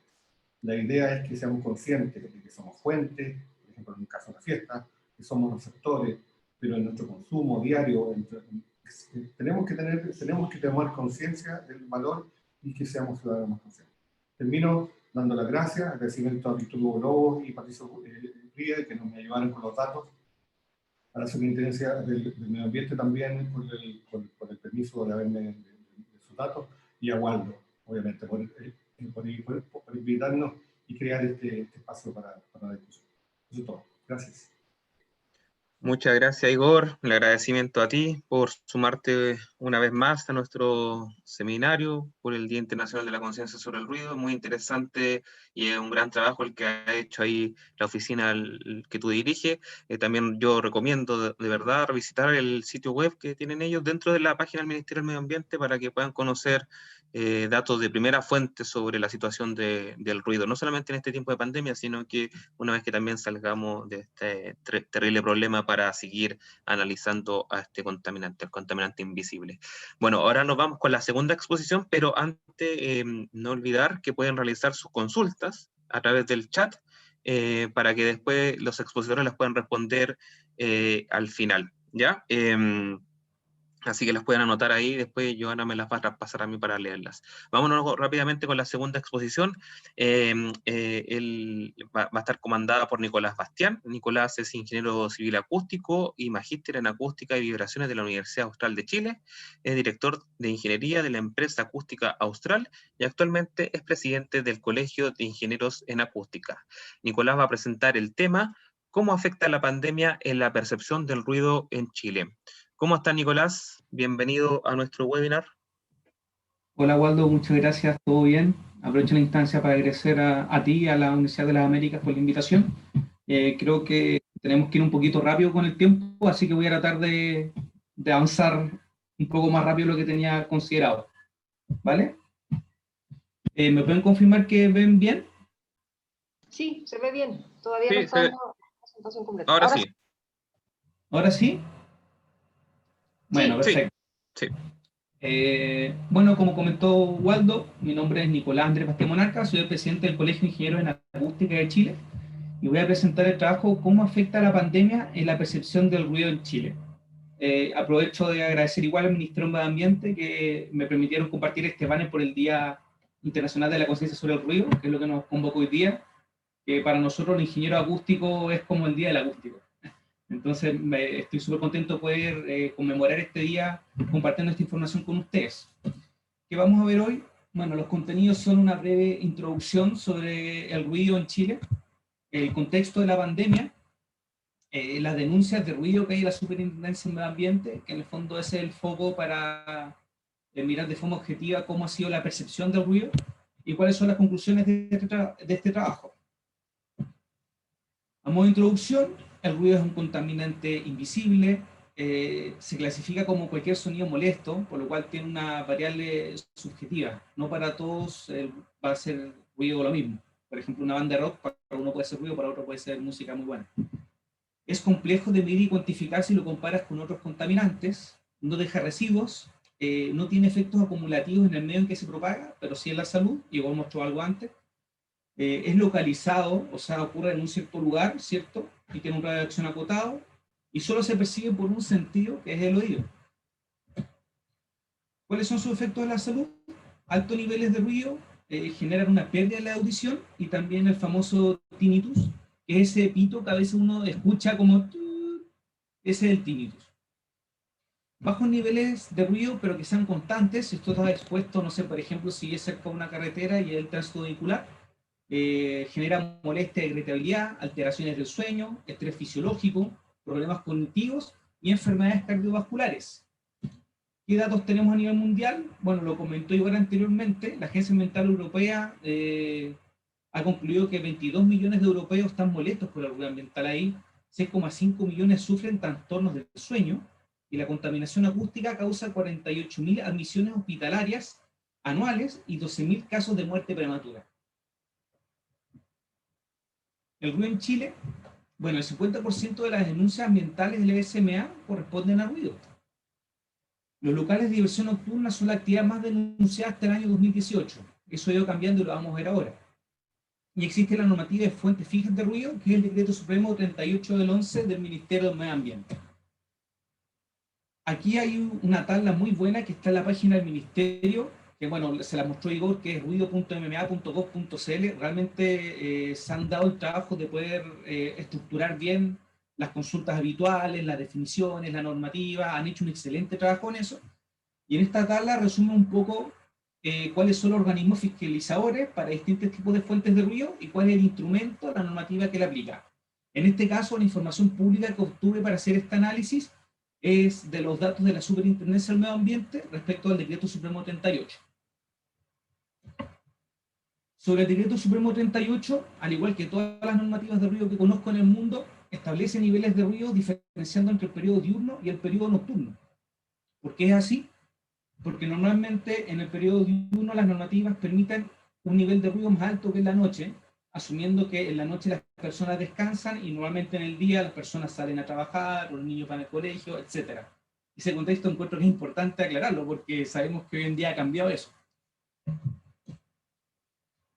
D: La idea es que seamos conscientes de que somos fuentes, por ejemplo, en un caso de una fiesta, que somos receptores, pero en nuestro consumo diario tenemos que tomar conciencia del valor y que seamos ciudadanos más conscientes. Termino dando las gracias, agradecimiento a Víctor Hugo Lobo y Patricio Ríe, que nos ayudaron con los datos, a la Superintendencia del Medio Ambiente también por el permiso de haberme de sus datos, y a Waldo, obviamente, por invitarnos y crear este espacio para la discusión. Eso es todo. Gracias.
B: Muchas gracias, Igor. El agradecimiento a ti por sumarte una vez más a nuestro seminario por el Día Internacional de la Conciencia sobre el Ruido. Muy interesante y es un gran trabajo el que ha hecho ahí la oficina que tú diriges. También yo recomiendo de verdad revisitar el sitio web que tienen ellos dentro de la página del Ministerio del Medio Ambiente para que puedan conocer datos de primera fuente sobre la situación del ruido, no solamente en este tiempo de pandemia, sino que una vez que también salgamos de este terrible problema para seguir analizando a este contaminante, el contaminante invisible. Bueno, ahora nos vamos con la segunda exposición, pero antes no olvidar que pueden realizar sus consultas a través del chat para que después los expositores las puedan responder al final, ¿ya? Así que las pueden anotar ahí, después Joana me las va a traspasar a mí para leerlas. Vámonos rápidamente con la segunda exposición. Va a estar comandada por Nicolás Bastián. Nicolás es ingeniero civil acústico y magíster en acústica y vibraciones de la Universidad Austral de Chile. Es director de ingeniería de la empresa Acústica Austral y actualmente es presidente del Colegio de Ingenieros en Acústica. Nicolás va a presentar el tema ¿Cómo afecta la pandemia en la percepción del ruido en Chile? ¿Cómo está, Nicolás? Bienvenido a nuestro webinar.
E: Hola, Waldo, muchas gracias, todo bien. Aprovecho la instancia para agradecer a ti y a la Universidad de las Américas por la invitación. Creo que tenemos que ir un poquito rápido con el tiempo, así que voy a tratar de avanzar un poco más rápido de lo que tenía considerado. ¿Vale? ¿Me pueden confirmar que ven bien?
A: Sí, se ve bien. Todavía
B: Sí,
A: no está dando la presentación completa.
B: Ahora sí.
E: ¿Ahora sí? Bueno,
A: Sí.
E: perfecto.
B: Sí.
E: Bueno, como comentó Waldo, mi nombre es Nicolás Andrés Vázquez Monarca, soy el presidente del Colegio de Ingenieros en Acústica de Chile y voy a presentar el trabajo ¿Cómo afecta la pandemia en la percepción del ruido en Chile? Aprovecho de agradecer igual al Ministerio de Medio Ambiente que me permitieron compartir este banner por el Día Internacional de la Conciencia sobre el Ruido, que es lo que nos convoca hoy día, que para nosotros los ingenieros acústicos es como el Día del Acústico. Entonces estoy súper contento de poder conmemorar este día compartiendo esta información con ustedes. ¿Qué vamos a ver hoy? Bueno, los contenidos son una breve introducción sobre el ruido en Chile, el contexto de la pandemia, las denuncias de ruido que hay en la Superintendencia de Medio Ambiente, que en el fondo es el foco para mirar de forma objetiva cómo ha sido la percepción del ruido y cuáles son las conclusiones de este trabajo. A modo de introducción, el ruido es un contaminante invisible, se clasifica como cualquier sonido molesto, por lo cual tiene una variable subjetiva. No para todos va a ser ruido lo mismo. Por ejemplo, una banda de rock, para uno puede ser ruido, para otro puede ser música muy buena. Es complejo de medir y cuantificar si lo comparas con otros contaminantes, no deja residuos, no tiene efectos acumulativos en el medio en que se propaga, pero sí en la salud, y igual mostró algo antes. Es localizado, o sea, ocurre en un cierto lugar, ¿cierto? Y tiene un radio de acción acotado, y solo se percibe por un sentido, que es el oído. ¿Cuáles son sus efectos en la salud? Altos niveles de ruido generan una pérdida de la audición, y también el famoso tinnitus, que es ese pito que a veces uno escucha como... Ese es el tinnitus. Bajos niveles de ruido, pero que sean constantes. Si esto está expuesto, no sé, por ejemplo, si es cerca de una carretera y el tránsito vehicular, genera molestia de irritabilidad, alteraciones del sueño, estrés fisiológico, problemas cognitivos y enfermedades cardiovasculares. ¿Qué datos tenemos a nivel mundial? Bueno, lo comentó igual anteriormente, la Agencia Ambiental Europea ha concluido que 22 millones de europeos están molestos por el ruido ambiental ahí, 6,5 millones sufren trastornos del sueño, y la contaminación acústica causa 48.000 admisiones hospitalarias anuales y 12.000 casos de muerte prematura. El ruido en Chile, bueno, el 50% de las denuncias ambientales del SMA corresponden a ruido. Los locales de diversión nocturna son la actividad más denunciada hasta el año 2018. Eso ha ido cambiando y lo vamos a ver ahora. Y existe la normativa de fuentes fijas de ruido, que es el Decreto Supremo 38 del 11 del Ministerio del Medio Ambiente. Aquí hay una tabla muy buena que está en la página del Ministerio, que bueno, se la mostró Igor, que es ruido.mma.gov.cl. Realmente se han dado el trabajo de poder estructurar bien las consultas habituales, las definiciones, la normativa, han hecho un excelente trabajo en eso. Y en esta tabla resume un poco cuáles son los organismos fiscalizadores para distintos tipos de fuentes de ruido y cuál es el instrumento, la normativa que le aplica. En este caso, la información pública que obtuve para hacer este análisis es de los datos de la Superintendencia del Medio Ambiente respecto al Decreto Supremo 38. Sobre el Decreto Supremo 38, al igual que todas las normativas de ruido que conozco en el mundo, establece niveles de ruido diferenciando entre el periodo diurno y el periodo nocturno. ¿Por qué es así? Porque normalmente en el periodo diurno las normativas permiten un nivel de ruido más alto que en la noche, asumiendo que en la noche las personas descansan y normalmente en el día las personas salen a trabajar, o los niños van al colegio, etc. Ese contexto encuentro que es importante aclararlo porque sabemos que hoy en día ha cambiado eso.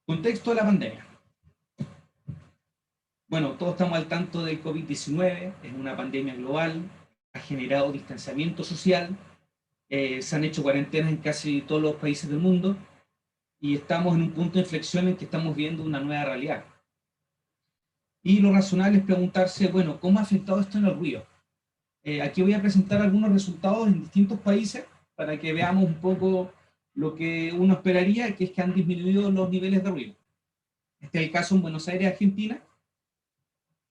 E: Contexto de la pandemia. Bueno, todos estamos al tanto del COVID-19, es una pandemia global, ha generado distanciamiento social, se han hecho cuarentenas en casi todos los países del mundo, y estamos en un punto de inflexión en que estamos viendo una nueva realidad. Y lo razonable es preguntarse, bueno, ¿cómo ha afectado esto en el ruido? Aquí voy a presentar algunos resultados en distintos países para que veamos un poco lo que uno esperaría, que es que han disminuido los niveles de ruido. Este es el caso en Buenos Aires, Argentina,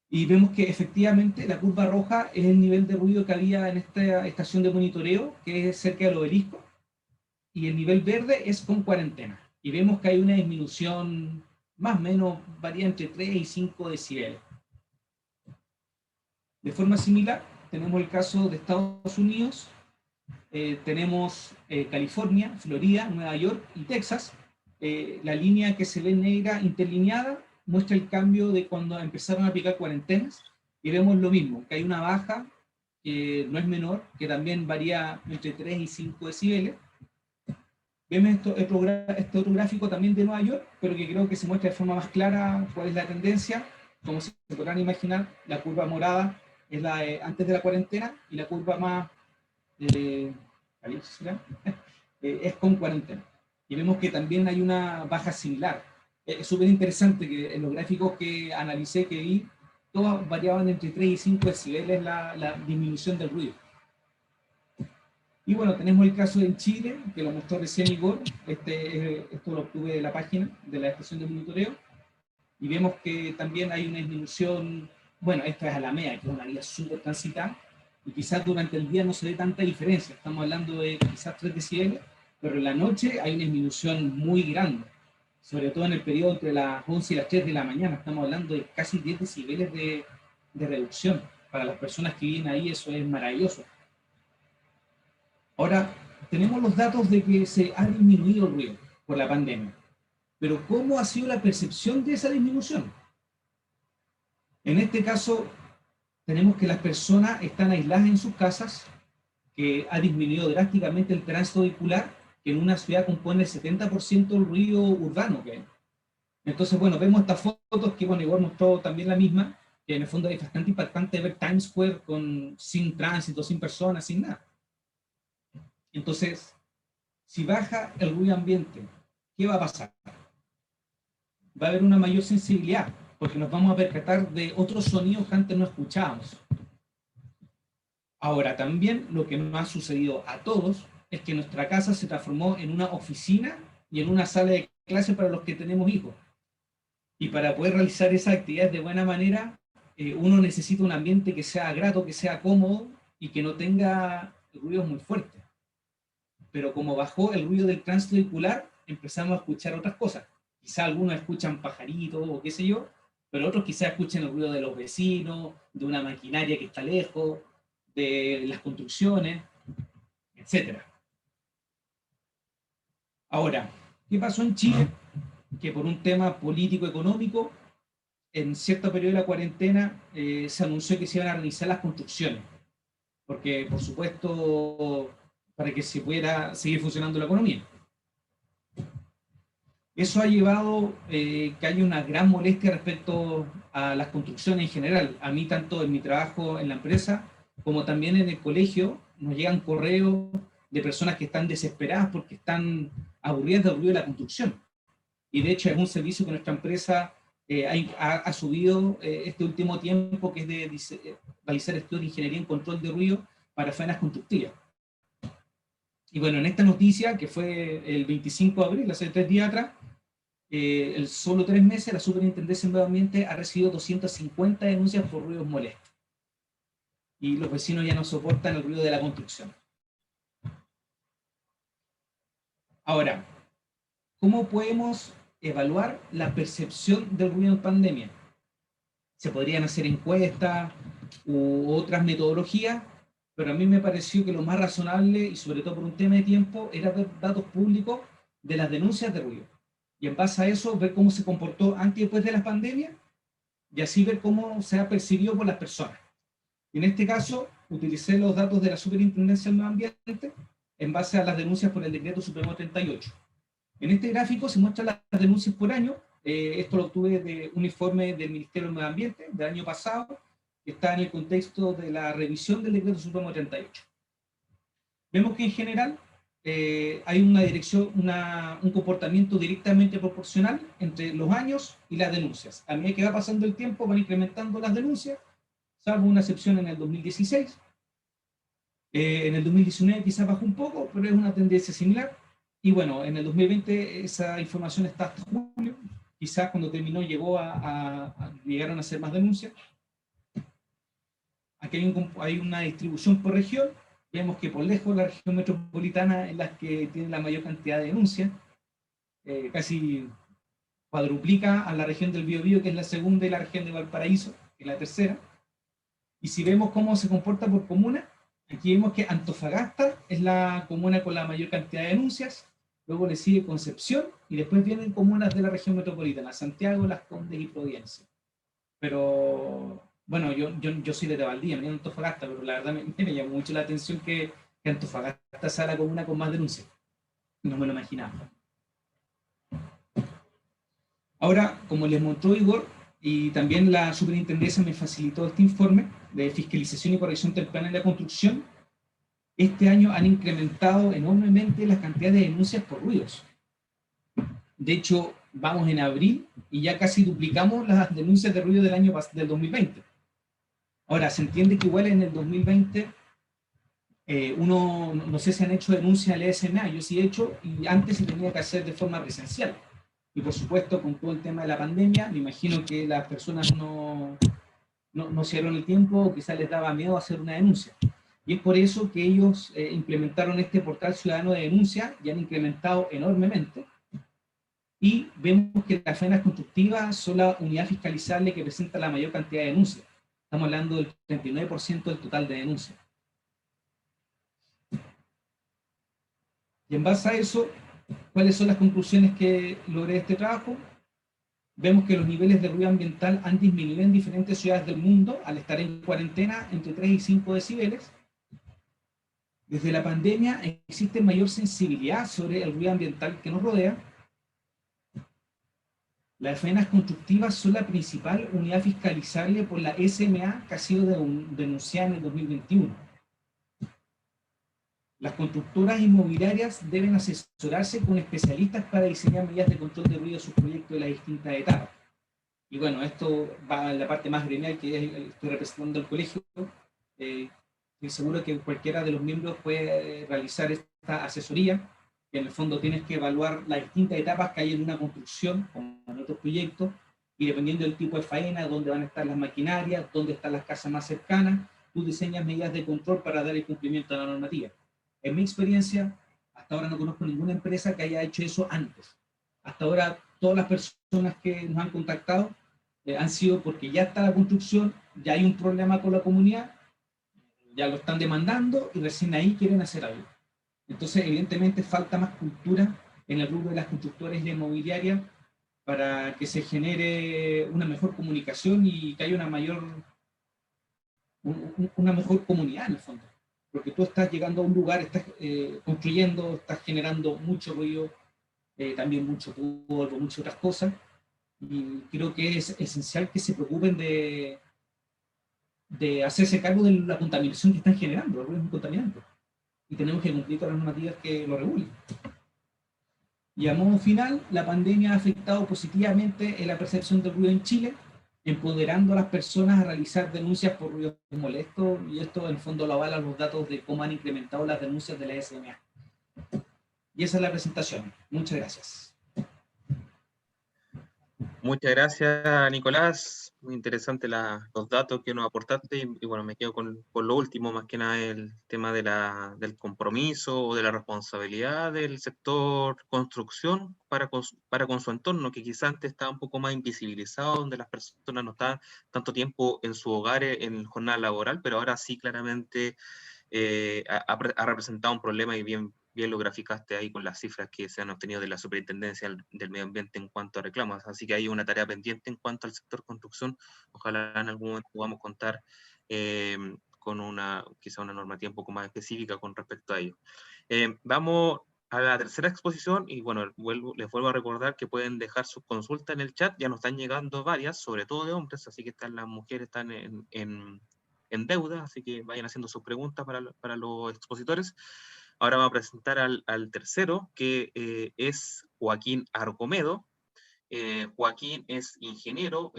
E: y vemos que efectivamente la curva roja es el nivel de ruido que había en esta estación de monitoreo, que es cerca del obelisco, y el nivel verde es con cuarentena. Y vemos que hay una disminución más o menos, varía entre 3 y 5 decibeles. De forma similar, tenemos el caso de Estados Unidos, tenemos California, Florida, Nueva York y Texas. La línea que se ve negra interlineada muestra el cambio de cuando empezaron a aplicar cuarentenas, y vemos lo mismo, que hay una baja que no es menor, que también varía entre 3 y 5 decibeles, Vemos este otro gráfico también de Nueva York, pero que creo que se muestra de forma más clara cuál es la tendencia. Como se podrán imaginar, la curva morada es la de antes de la cuarentena y la curva más es con cuarentena. Y vemos que también hay una baja similar. Es súper interesante que en los gráficos que analicé, que vi, todos variaban entre 3 y 5 decibeles la disminución del ruido. Y bueno, tenemos el caso en Chile, que lo mostró recién Igor. Esto lo obtuve de la página de la estación de monitoreo. Y vemos que también hay una disminución, bueno, esto es Alameda, que es una vía súper transitada, y quizás durante el día no se ve tanta diferencia. Estamos hablando de quizás 3 decibeles, pero en la noche hay una disminución muy grande, sobre todo en el periodo entre las 11 y las 3 de la mañana. Estamos hablando de casi 10 decibeles de reducción. Para las personas que viven ahí eso es maravilloso. Ahora, tenemos los datos de que se ha disminuido el ruido por la pandemia, pero ¿cómo ha sido la percepción de esa disminución? En este caso, tenemos que las personas están aisladas en sus casas, que ha disminuido drásticamente el tránsito vehicular, que en una ciudad compone el 70% del ruido urbano que hay. Entonces, bueno, vemos estas fotos que, bueno, igual mostró también la misma, que en el fondo es bastante impactante ver Times Square sin tránsito, sin personas, sin nada. Entonces, si baja el ruido ambiente, ¿qué va a pasar? Va a haber una mayor sensibilidad, porque nos vamos a percatar de otros sonidos que antes no escuchábamos. Ahora, también lo que nos ha sucedido a todos es que nuestra casa se transformó en una oficina y en una sala de clase para los que tenemos hijos. Y para poder realizar esas actividades de buena manera, uno necesita un ambiente que sea grato, que sea cómodo y que no tenga ruidos muy fuertes. Pero como bajó el ruido del tránsito vehicular, empezamos a escuchar otras cosas. Quizá algunos escuchan pajaritos o qué sé yo, pero otros quizás escuchen el ruido de los vecinos, de una maquinaria que está lejos, de las construcciones, etc. Ahora, ¿qué pasó en Chile? Que por un tema político-económico, en cierto periodo de la cuarentena se anunció que se iban a realizar las construcciones, porque por supuesto para que se pudiera seguir funcionando la economía. Eso ha llevado que haya una gran molestia respecto a las construcciones en general. A mí, tanto en mi trabajo en la empresa, como también en el colegio, nos llegan correos de personas que están desesperadas porque están aburridas del ruido de la construcción. Y de hecho es un servicio que nuestra empresa ha subido este último tiempo, que es de realizar estudios de ingeniería en control de ruido para faenas constructivas. Y bueno, en esta noticia, que fue el 25 de abril, hace 3 días atrás, solo 3 meses, la Superintendencia de Medio Ambiente ha recibido 250 denuncias por ruidos molestos. Y los vecinos ya no soportan el ruido de la construcción. Ahora, ¿cómo podemos evaluar la percepción del ruido en pandemia? Se podrían hacer encuestas u otras metodologías, pero a mí me pareció que lo más razonable, y sobre todo por un tema de tiempo, era ver datos públicos de las denuncias de ruido. Y en base a eso, ver cómo se comportó antes y después de la pandemia, y así ver cómo se ha percibido por las personas. Y en este caso, utilicé los datos de la Superintendencia del Medio Ambiente en base a las denuncias por el Decreto Supremo 38. En este gráfico se muestran las denuncias por año. Esto lo obtuve de un informe del Ministerio del Medio Ambiente del año pasado, que está en el contexto de la revisión del Decreto Supremo 38. Vemos que en general hay una dirección, un comportamiento directamente proporcional entre los años y las denuncias. A medida que va pasando el tiempo van incrementando las denuncias, salvo una excepción en el 2016. En el 2019 quizás bajó un poco, pero es una tendencia similar. Y bueno, en el 2020 esa información está hasta julio. Quizás cuando terminó llegaron a hacer más denuncias. Aquí hay una distribución por región. Vemos que por lejos la región metropolitana es la que tiene la mayor cantidad de denuncias. Casi cuadruplica a la región del Biobío, que es la segunda, y la región de Valparaíso, que es la tercera. Y si vemos cómo se comporta por comuna, aquí vemos que Antofagasta es la comuna con la mayor cantidad de denuncias, luego le sigue Concepción, y después vienen comunas de la región metropolitana, Santiago, Las Condes y Providencia. Pero, bueno, yo soy de Valdivia, me llamo Antofagasta, pero la verdad me llamó mucho la atención que Antofagasta sea la comuna con más denuncias. no me lo imaginaba. Ahora, como les mostró Igor, y también la superintendencia me facilitó este informe de fiscalización y corrección temprana en la construcción, este año han incrementado enormemente la cantidad de denuncias por ruidos. De hecho, vamos en abril y ya casi duplicamos las denuncias de ruido del 2020. Ahora, se entiende que igual en el 2020 no sé si han hecho denuncia al ESMA, yo sí he hecho, y antes se tenía que hacer de forma presencial. Y por supuesto, con todo el tema de la pandemia, me imagino que las personas no se dieron el tiempo, o quizás les daba miedo hacer una denuncia. Y es por eso que ellos implementaron este portal ciudadano de denuncia y han incrementado enormemente. Y vemos que las faenas constructivas son la unidad fiscalizable que presenta la mayor cantidad de denuncias. Estamos hablando del 39% del total de denuncias. Y en base a eso, ¿cuáles son las conclusiones que logré de este trabajo? Vemos que los niveles de ruido ambiental han disminuido en diferentes ciudades del mundo al estar en cuarentena entre 3 y 5 decibeles. Desde la pandemia existe mayor sensibilidad sobre el ruido ambiental que nos rodea. Las faenas constructivas son la principal unidad fiscalizable por la SMA que ha sido denunciada en el 2021. Las constructoras inmobiliarias deben asesorarse con especialistas para diseñar medidas de control de ruido de sus proyectos de las distintas etapas. Y bueno, esto va a la parte más gremial que estoy representando al colegio. Estoy seguro que cualquiera de los miembros puede realizar esta asesoría, que en el fondo tienes que evaluar las distintas etapas que hay en una construcción, como en otros proyectos, y dependiendo del tipo de faena, dónde van a estar las maquinarias, dónde están las casas más cercanas, tú diseñas medidas de control para dar el cumplimiento a la normativa. En mi experiencia, hasta ahora no conozco ninguna empresa que haya hecho eso antes. Hasta ahora, todas las personas que nos han contactado han sido porque ya está la construcción, ya hay un problema con la comunidad, ya lo están demandando y recién ahí quieren hacer algo. Entonces, evidentemente, falta más cultura en el rubro de las constructoras y la inmobiliaria para que se genere una mejor comunicación y que haya una mejor comunidad en el fondo. Porque tú estás llegando a un lugar, estás construyendo, estás generando mucho ruido, también mucho polvo, muchas otras cosas, y creo que es esencial que se preocupen de hacerse cargo de la contaminación que están generando. El ruido es un contaminante, y tenemos que cumplir con las normativas que lo regulen. Y a modo final, la pandemia ha afectado positivamente en la percepción del ruido en Chile, empoderando a las personas a realizar denuncias por ruidos molestos, y esto en el fondo lo avalan los datos de cómo han incrementado las denuncias de la SMA. Y esa es la presentación. Muchas gracias.
B: Muchas gracias, Nicolás. Muy interesante los datos que nos aportaste y bueno, me quedo con lo último, más que nada el tema del compromiso o de la responsabilidad del sector construcción para con su entorno, que quizás antes estaba un poco más invisibilizado, donde las personas no estaban tanto tiempo en su hogar en jornada laboral, pero ahora sí claramente ha representado un problema, y bien lo graficaste ahí con las cifras que se han obtenido de la Superintendencia del Medio Ambiente en cuanto a reclamos. Así que hay una tarea pendiente en cuanto al sector construcción. Ojalá en algún momento podamos contar con quizá una normativa un poco más específica con respecto a ello. Vamos a la tercera exposición y bueno, les vuelvo a recordar que pueden dejar sus consultas en el chat. Ya nos están llegando varias, sobre todo de hombres, así que las mujeres están en deuda, así que vayan haciendo sus preguntas para los expositores. Ahora vamos a presentar al tercero, que es Joaquín Argomedo. Joaquín es ingeniero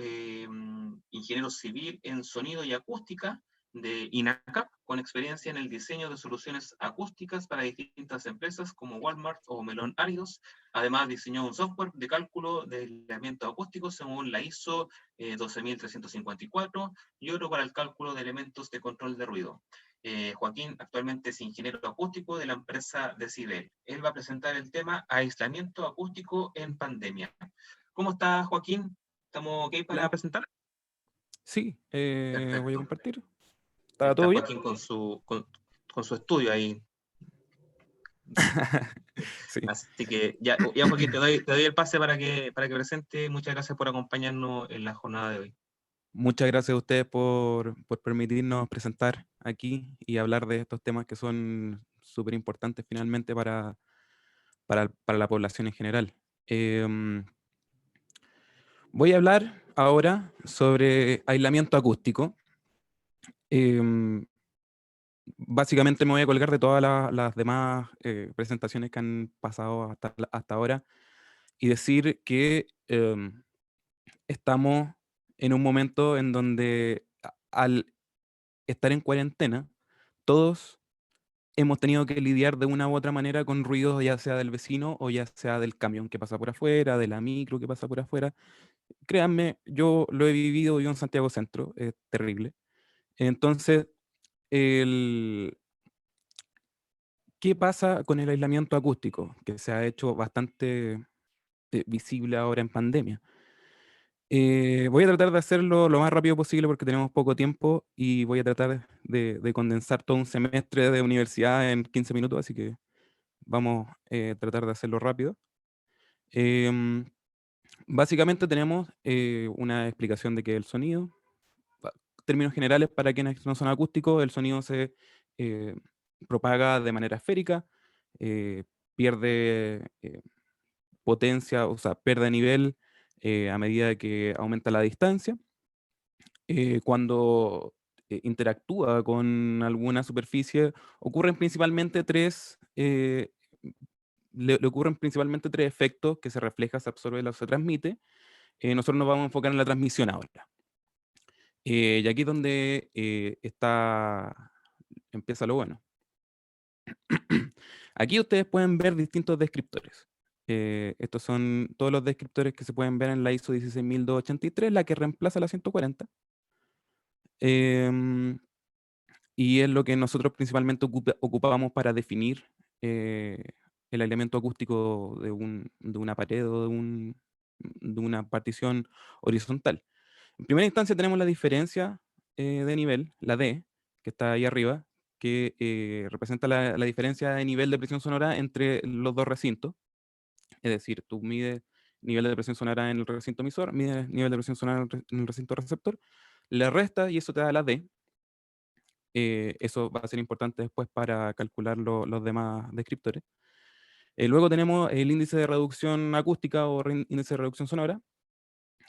B: civil en sonido y acústica de INACAP, con experiencia en el diseño de soluciones acústicas para distintas empresas como Walmart o Melón Áridos. Además, diseñó un software de cálculo de elementos acústicos según la ISO 12354 y otro para el cálculo de elementos de control de ruido. Joaquín actualmente es ingeniero acústico de la empresa Decibel. Él va a presentar el tema aislamiento acústico en pandemia. ¿Cómo está, Joaquín? ¿Estamos ok para presentar?
F: Sí, voy a compartir.
B: ¿Está
F: todo bien?
B: Joaquín con su estudio ahí?
F: Sí.
B: Así que ya Joaquín, te doy el pase para que presente. Muchas gracias por acompañarnos en la jornada de hoy.
F: Muchas gracias a ustedes por permitirnos presentar aquí y hablar de estos temas que son súper importantes finalmente para para la población en general. Voy a hablar ahora sobre aislamiento acústico. Básicamente me voy a colgar de todas las demás presentaciones que han pasado hasta ahora y decir que estamos en un momento en donde al estar en cuarentena, todos hemos tenido que lidiar de una u otra manera con ruidos, ya sea del vecino o ya sea del camión que pasa por afuera, de la micro que pasa por afuera. Créanme, yo lo he vivido yo en Santiago Centro, es terrible. Entonces, ¿qué pasa con el aislamiento acústico? Que se ha hecho bastante visible ahora en pandemia. Voy a tratar de hacerlo lo más rápido posible porque tenemos poco tiempo y voy a tratar de condensar todo un semestre de universidad en 15 minutos, así que vamos a tratar de hacerlo rápido. Básicamente tenemos una explicación de qué es el sonido. Términos generales para quienes no son acústicos, el sonido se propaga de manera esférica, pierde potencia, o sea, pierde nivel a medida que aumenta la distancia. Cuando interactúa con alguna superficie, ocurren principalmente le ocurren principalmente tres efectos: que se refleja, se absorbe o se transmite. Nosotros nos vamos a enfocar en la transmisión ahora. Y aquí es donde empieza lo bueno. Aquí ustedes pueden ver distintos descriptores. Estos son todos los descriptores que se pueden ver en la ISO 16283, la que reemplaza la 140. Y es lo que nosotros principalmente ocupamos para definir el aislamiento acústico de una pared o de una partición horizontal. En primera instancia tenemos la diferencia de nivel, la D, que está ahí arriba, que representa la diferencia de nivel de presión sonora entre los dos recintos. Es decir, tú mides nivel de presión sonora en el recinto emisor, mides nivel de presión sonora en el recinto receptor, le restas y eso te da la D. Eso va a ser importante después para calcular los demás descriptores. Luego tenemos el índice de reducción acústica o índice de reducción sonora,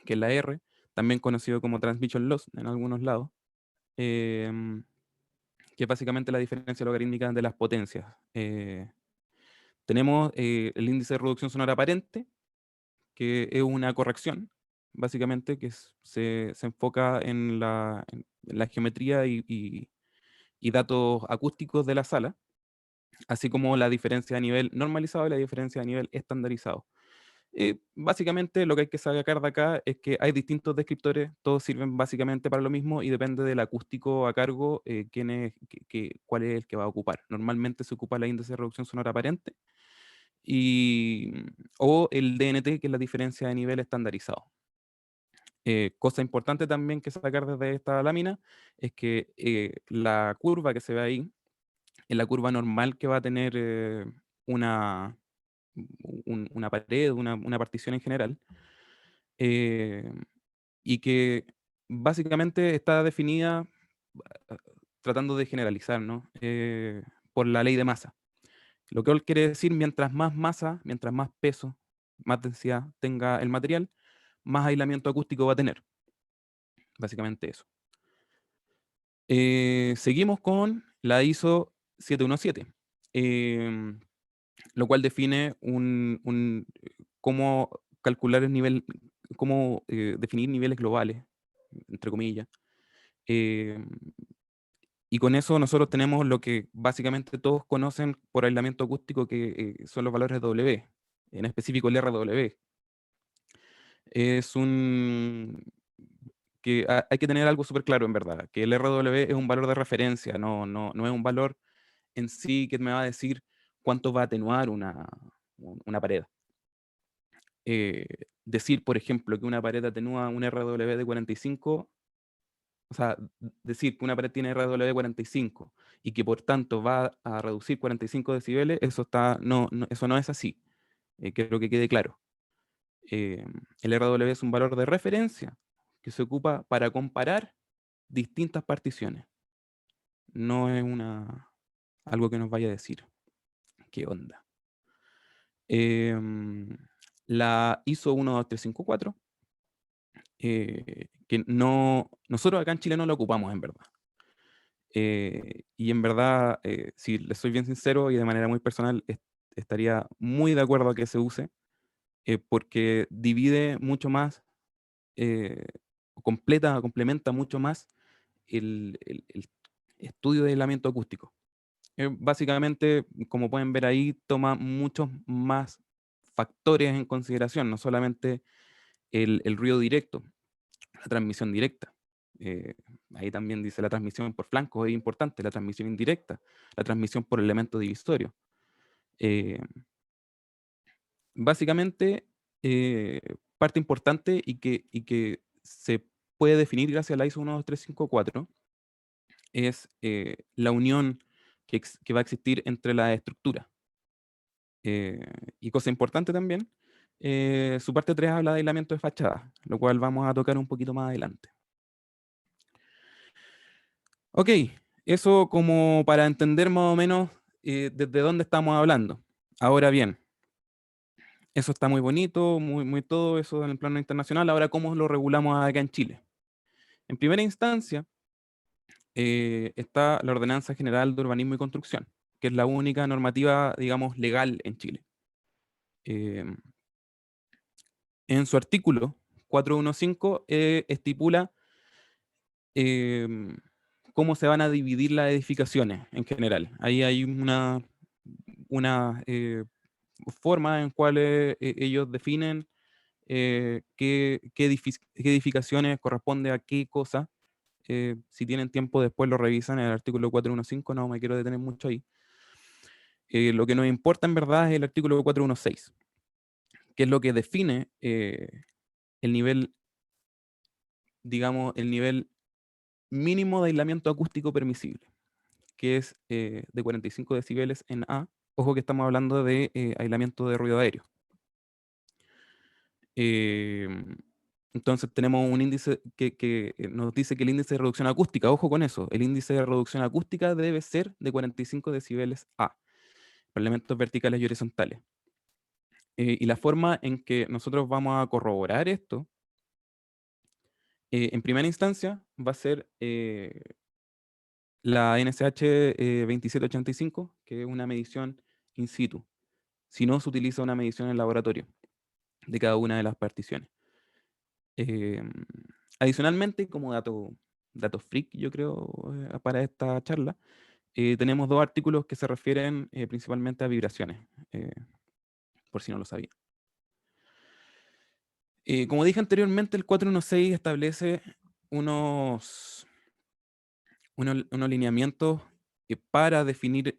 F: que es la R, también conocido como transmission loss en algunos lados, que es básicamente la diferencia logarítmica de las potencias. Tenemos el índice de reducción sonora aparente, que es una corrección, básicamente, que se enfoca en la geometría y datos acústicos de la sala, así como la diferencia a nivel normalizado y la diferencia a nivel estandarizado. Básicamente lo que hay que sacar de acá es que hay distintos descriptores, todos sirven básicamente para lo mismo y depende del acústico a cargo cuál es el que va a ocupar. Normalmente se ocupa la índice de reducción sonora aparente o el DNT, que es la diferencia de nivel estandarizado. Cosa importante también que sacar desde esta lámina es que la curva que se ve ahí es la curva normal que va a tener una pared, una partición en general, y que básicamente está definida, tratando de generalizar, ¿no? Por la ley de masa. Lo que quiere decir, mientras más masa, mientras más peso, más densidad tenga el material, más aislamiento acústico va a tener. Básicamente eso. Seguimos con la ISO 717, lo cual define cómo calcular el nivel, cómo definir niveles globales, entre comillas. Y con eso nosotros tenemos lo que básicamente todos conocen por aislamiento acústico, que son los valores W, en específico el RW. Hay que tener algo súper claro, en verdad, que el RW es un valor de referencia, no es un valor en sí que me va a decir cuánto va a atenuar una pared. Decir, por ejemplo, que una pared atenúa un RW de 45, o sea, decir que una pared tiene RW de 45 y que por tanto va a reducir 45 decibeles, eso no es así. Quiero que quede claro. El RW es un valor de referencia que se ocupa para comparar distintas particiones. No es algo que nos vaya a decir qué onda. La ISO 12354, que nosotros acá en Chile no la ocupamos en verdad. Y en verdad, si les soy bien sincero y de manera muy personal, estaría muy de acuerdo a que se use, porque divide mucho más, complementa mucho más el estudio de aislamiento acústico. Básicamente, como pueden ver ahí, toma muchos más factores en consideración, no solamente el ruido directo, la transmisión directa. Ahí también dice la transmisión por flancos, es importante, la transmisión indirecta, la transmisión por elemento divisorio. Básicamente, parte importante y que se puede definir gracias a la ISO 12354 es la unión que va a existir entre la estructura. Y cosa importante también, su parte 3 habla de aislamiento de fachada, lo cual vamos a tocar un poquito más adelante. Ok, eso como para entender más o menos desde dónde estamos hablando. Ahora bien, eso está muy bonito, muy todo eso en el plano internacional. Ahora, ¿cómo lo regulamos acá en Chile? En primera instancia, está la Ordenanza General de Urbanismo y Construcción, que es la única normativa, digamos, legal en Chile. En su artículo 415 estipula cómo se van a dividir las edificaciones en general. Ahí hay una forma en cual ellos definen qué edificaciones corresponde a qué cosa. Si tienen tiempo después lo revisan en el artículo 415, no me quiero detener mucho ahí. Lo que nos importa en verdad es el artículo 416, que es lo que define el nivel, digamos, el nivel mínimo de aislamiento acústico permisible, que es de 45 decibeles en A. Ojo que estamos hablando de aislamiento de ruido aéreo. Entonces tenemos un índice que nos dice que el índice de reducción acústica, ojo con eso, el índice de reducción acústica debe ser de 45 decibeles A, para elementos verticales y horizontales. Y la forma en que nosotros vamos a corroborar esto, en primera instancia, va a ser la NSH 2785, que es una medición in situ. Si no, se utiliza una medición en laboratorio de cada una de las particiones. Adicionalmente, como dato freak, yo creo, para esta charla, tenemos dos artículos que se refieren principalmente a vibraciones, por si no lo sabía. Como dije anteriormente, el 416 establece unos lineamientos para definir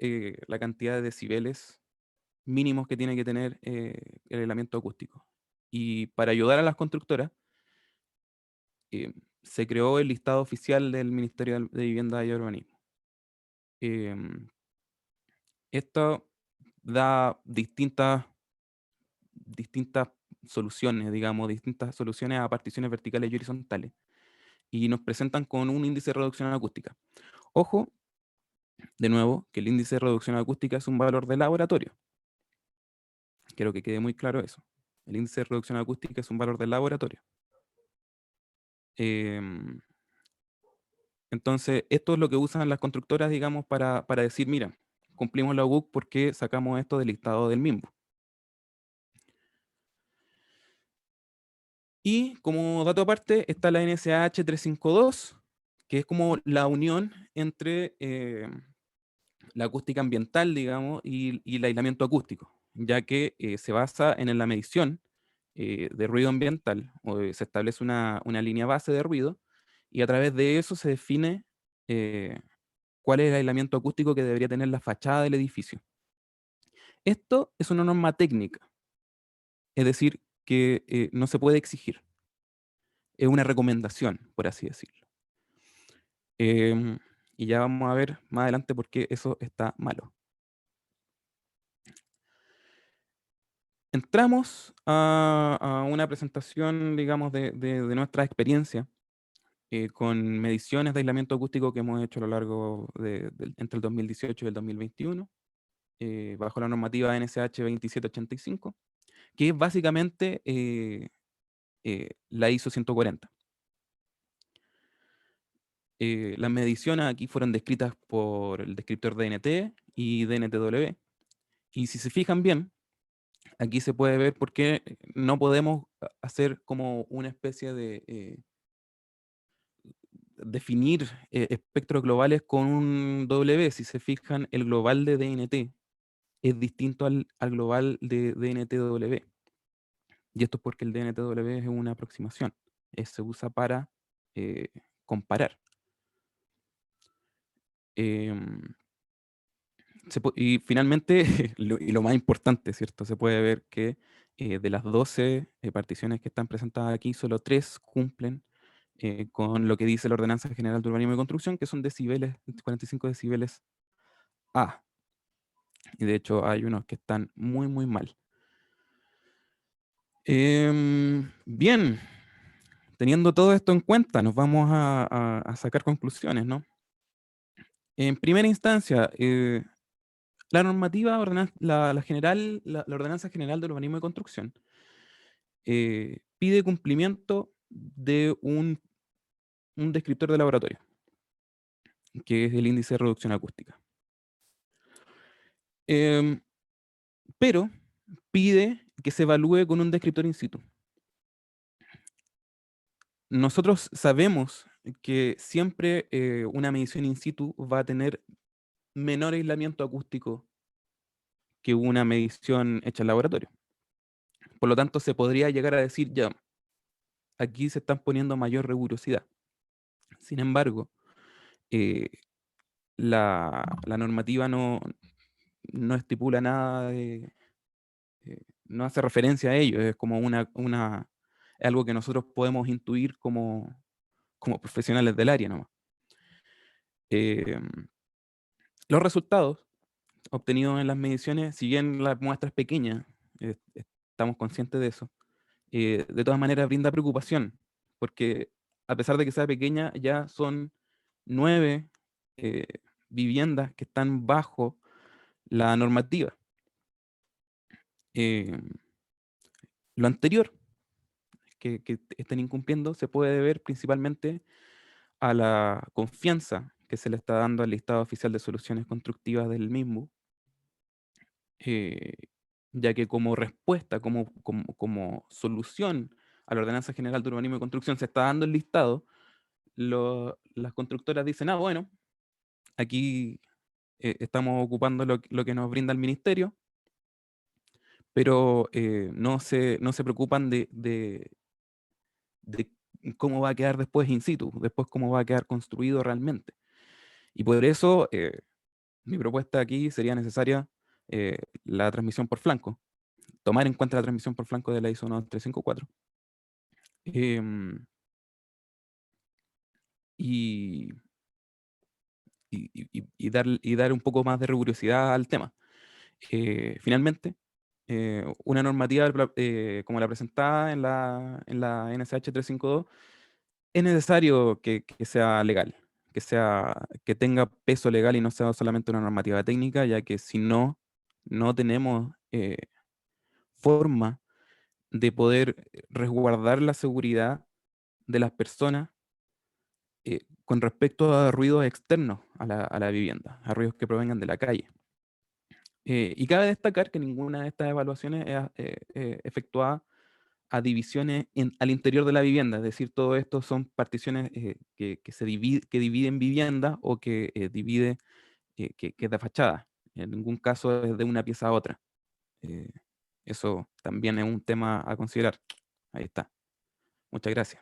F: la cantidad de decibeles mínimos que tiene que tener el aislamiento acústico. Y para ayudar a las constructoras, se creó el listado oficial del Ministerio de Vivienda y Urbanismo. Esto da distintas soluciones, digamos, distintas soluciones a particiones verticales y horizontales, y nos presentan con un índice de reducción acústica. Ojo, de nuevo, que el índice de reducción acústica es un valor de laboratorio. Quiero que quede muy claro eso. El índice de reducción acústica es un valor de laboratorio. Entonces, esto es lo que usan las constructoras, digamos, para decir, mira, cumplimos la UUC porque sacamos esto del listado del MIMBU. Y como dato aparte, está la NSH 352, que es como la unión entre la acústica ambiental, digamos, y el aislamiento acústico, ya que se basa en la medición de ruido ambiental, o se establece una línea base de ruido, y a través de eso se define cuál es el aislamiento acústico que debería tener la fachada del edificio. Esto es una norma técnica, es decir, que no se puede exigir. Es una recomendación, por así decirlo. Y ya vamos a ver más adelante por qué eso está malo. Entramos a una presentación, digamos, de nuestra experiencia con mediciones de aislamiento acústico que hemos hecho a lo largo entre el 2018 y el 2021. bajo la normativa NSH 2785, que es básicamente la ISO 140. Las mediciones aquí fueron descritas por el descriptor DNT y DNTW, y si se fijan bien, aquí se puede ver por qué no podemos hacer como una especie de definir espectros globales con un W. Si se fijan, el global de DNT es distinto al global de DNTW. Y esto es porque el DNTW es una aproximación. Se usa para comparar. Em, y finalmente, y lo más importante, ¿cierto? Se puede ver que de las 12 particiones que están presentadas aquí, solo 3 cumplen con lo que dice la Ordenanza General de Urbanismo y Construcción, que son decibeles, 45 decibeles A. Y de hecho hay unos que están muy, muy mal. Bien, teniendo todo esto en cuenta, nos vamos a sacar conclusiones, ¿no? En primera instancia, la normativa, la Ordenanza General de Urbanismo y Construcción pide cumplimiento de un descriptor de laboratorio, que es el índice de reducción acústica. Pero pide que se evalúe con un descriptor in situ. Nosotros sabemos que siempre una medición in situ va a tener menor aislamiento acústico que una medición hecha en laboratorio. Por lo tanto, se podría llegar a decir, ya, aquí se están poniendo mayor rigurosidad. Sin embargo, la normativa no estipula nada no hace referencia a ello, es como algo que nosotros podemos intuir como profesionales del área nomás. Los resultados obtenidos en las mediciones, si bien la muestra es pequeña, estamos conscientes de eso, de todas maneras brinda preocupación, porque a pesar de que sea pequeña, ya son 9 viviendas que están bajo la normativa. Lo anterior que estén incumpliendo se puede deber principalmente a la confianza que se le está dando al listado oficial de soluciones constructivas del mismo, ya que como respuesta, como solución a la Ordenanza General de Urbanismo y Construcción se está dando el listado, las constructoras dicen, bueno, aquí estamos ocupando lo que nos brinda el ministerio, pero no se preocupan de cómo va a quedar después in situ, después cómo va a quedar construido realmente. Y por eso mi propuesta aquí sería necesaria la transmisión por flanco, tomar en cuenta la transmisión por flanco de la ISO 9354. Y dar un poco más de rigurosidad al tema. Finalmente, una normativa como la presentada en la NSH 352 es necesario que sea legal, que tenga peso legal y no sea solamente una normativa técnica, ya que si no tenemos forma de poder resguardar la seguridad de las personas con respecto a ruidos externos a la vivienda, a ruidos que provengan de la calle. Y cabe destacar que ninguna de estas evaluaciones es efectuada a divisiones al interior de la vivienda, es decir, todo esto son particiones que dividen vivienda o que divide, que es de fachada. En ningún caso es de una pieza a otra. Eso también es un tema a considerar. Ahí está. Muchas gracias.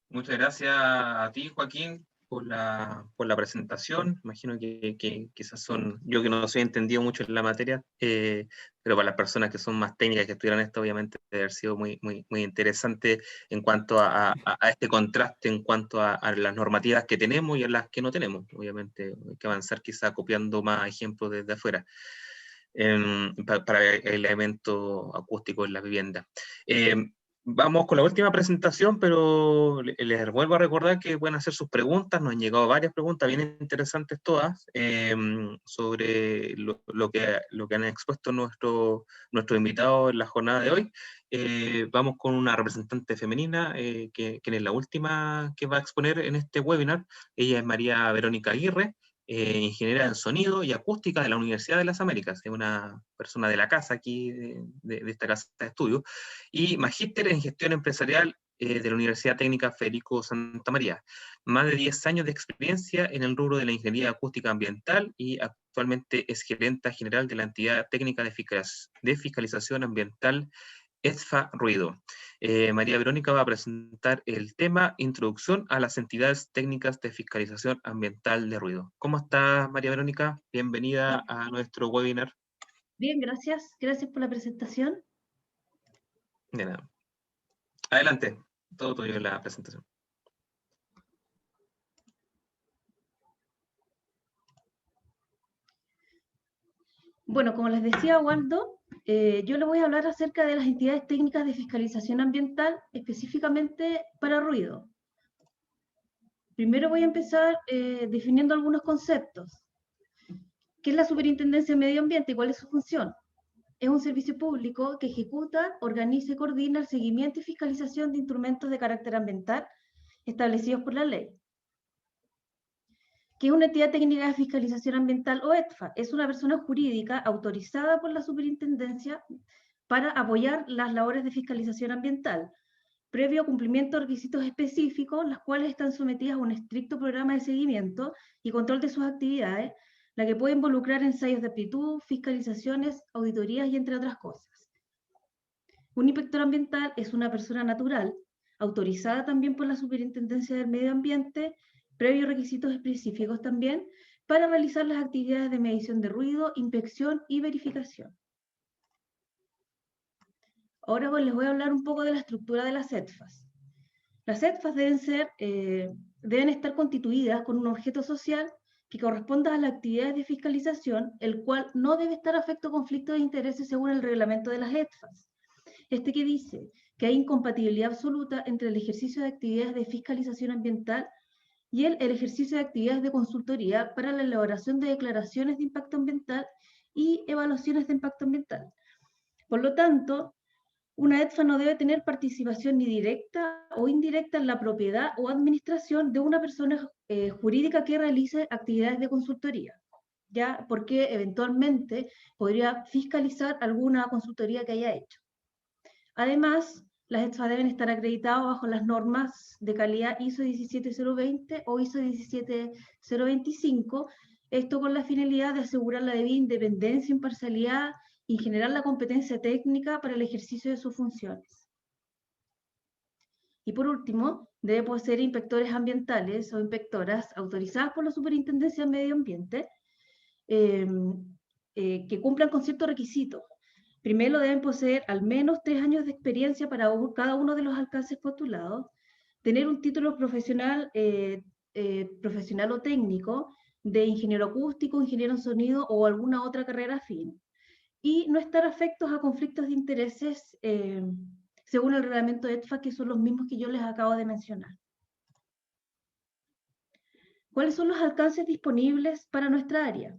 B: Muchas gracias a ti, Joaquín, por la presentación. Imagino que quizás yo que no soy entendido mucho en la materia, pero para las personas que son más técnicas que estudiaron esto, obviamente debe haber sido muy, muy, muy interesante en cuanto a este contraste, en cuanto a las normativas que tenemos y a las que no tenemos. Obviamente hay que avanzar quizás copiando más ejemplos desde afuera para el elemento acústico en las viviendas. Vamos con la última presentación, pero les vuelvo a recordar que pueden hacer sus preguntas. Nos han llegado varias preguntas, bien interesantes todas, sobre lo que han expuesto nuestros invitados en la jornada de hoy. Vamos con una representante femenina, quien es la última que va a exponer en este webinar. Ella es María Verónica Aguirre, ingeniera en sonido y acústica de la Universidad de las Américas, es una persona de la casa aquí, de esta casa de estudio, y magíster en gestión empresarial de la Universidad Técnica Federico Santa María. Más de 10 años de experiencia en el rubro de la ingeniería acústica ambiental y actualmente es gerenta general de la entidad técnica de fiscalización ambiental EDFA Ruido. María Verónica va a presentar el tema Introducción a las entidades técnicas de fiscalización ambiental de ruido. ¿Cómo estás, María Verónica? Bienvenida a nuestro webinar.
G: Bien, gracias. Gracias por la presentación.
B: De nada. Adelante, todo tuyo en la presentación.
G: Bueno, como les decía Waldo, yo les voy a hablar acerca de las entidades técnicas de fiscalización ambiental, específicamente para ruido. Primero voy a empezar definiendo algunos conceptos. ¿Qué es la Superintendencia de Medio Ambiente y cuál es su función? Es un servicio público que ejecuta, organiza y coordina el seguimiento y fiscalización de instrumentos de carácter ambiental establecidos por la ley. ¿Qué es una entidad técnica de fiscalización ambiental o EDFA? Es una persona jurídica autorizada por la superintendencia para apoyar las labores de fiscalización ambiental, previo cumplimiento de requisitos específicos, las cuales están sometidas a un estricto programa de seguimiento y control de sus actividades, la que puede involucrar ensayos de aptitud, fiscalizaciones, auditorías y entre otras cosas. Un inspector ambiental es una persona natural, autorizada también por la Superintendencia del Medio Ambiente, previo requisitos específicos también, para realizar las actividades de medición de ruido, inspección y verificación. Ahora les voy a hablar un poco de la estructura de las EDFAs. Las EDFAs deben estar constituidas con un objeto social que corresponda a las actividades de fiscalización, el cual no debe estar afecto a conflictos de intereses según el reglamento de las EDFAs. Que dice que hay incompatibilidad absoluta entre el ejercicio de actividades de fiscalización ambiental y el ejercicio de actividades de consultoría para la elaboración de declaraciones de impacto ambiental y evaluaciones de impacto ambiental. Por lo tanto, una EDFA no debe tener participación ni directa o indirecta en la propiedad o administración de una persona jurídica que realice actividades de consultoría, ¿ya? Porque eventualmente podría fiscalizar alguna consultoría que haya hecho. Además, las EDFA deben estar acreditadas bajo las normas de calidad ISO 17020 o ISO 17025, esto con la finalidad de asegurar la debida independencia, imparcialidad y generar la competencia técnica para el ejercicio de sus funciones. Y por último, debe poseer inspectores ambientales o inspectoras autorizadas por la Superintendencia de Medio Ambiente que cumplan con ciertos requisitos. Primero, deben poseer al menos 3 años de experiencia para cada uno de los alcances postulados, tener un título profesional, profesional o técnico de ingeniero acústico, ingeniero en sonido o alguna otra carrera afín, y no estar afectos a conflictos de intereses según el reglamento de EDFA, que son los mismos que yo les acabo de mencionar. ¿Cuáles son los alcances disponibles para nuestra área?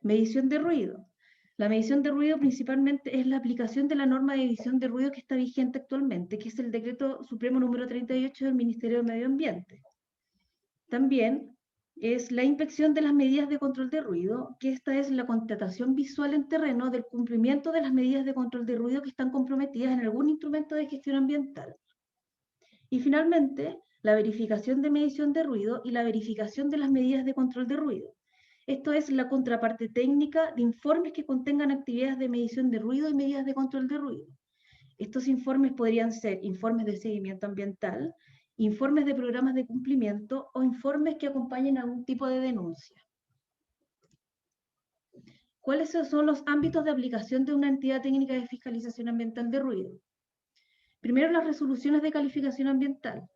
G: Medición de ruido. La medición de ruido principalmente es la aplicación de la norma de medición de ruido que está vigente actualmente, que es el Decreto Supremo número 38 del Ministerio de Medio Ambiente. También es la inspección de las medidas de control de ruido, que esta es la constatación visual en terreno del cumplimiento de las medidas de control de ruido que están comprometidas en algún instrumento de gestión ambiental. Y finalmente, la verificación de medición de ruido y la verificación de las medidas de control de ruido. Esto es la contraparte técnica de informes que contengan actividades de medición de ruido y medidas de control de ruido. Estos informes podrían ser informes de seguimiento ambiental, informes de programas de cumplimiento o informes que acompañen algún tipo de denuncia. ¿Cuáles son los ámbitos de aplicación de una entidad técnica de fiscalización ambiental de ruido? Primero, las resoluciones de calificación ambiental.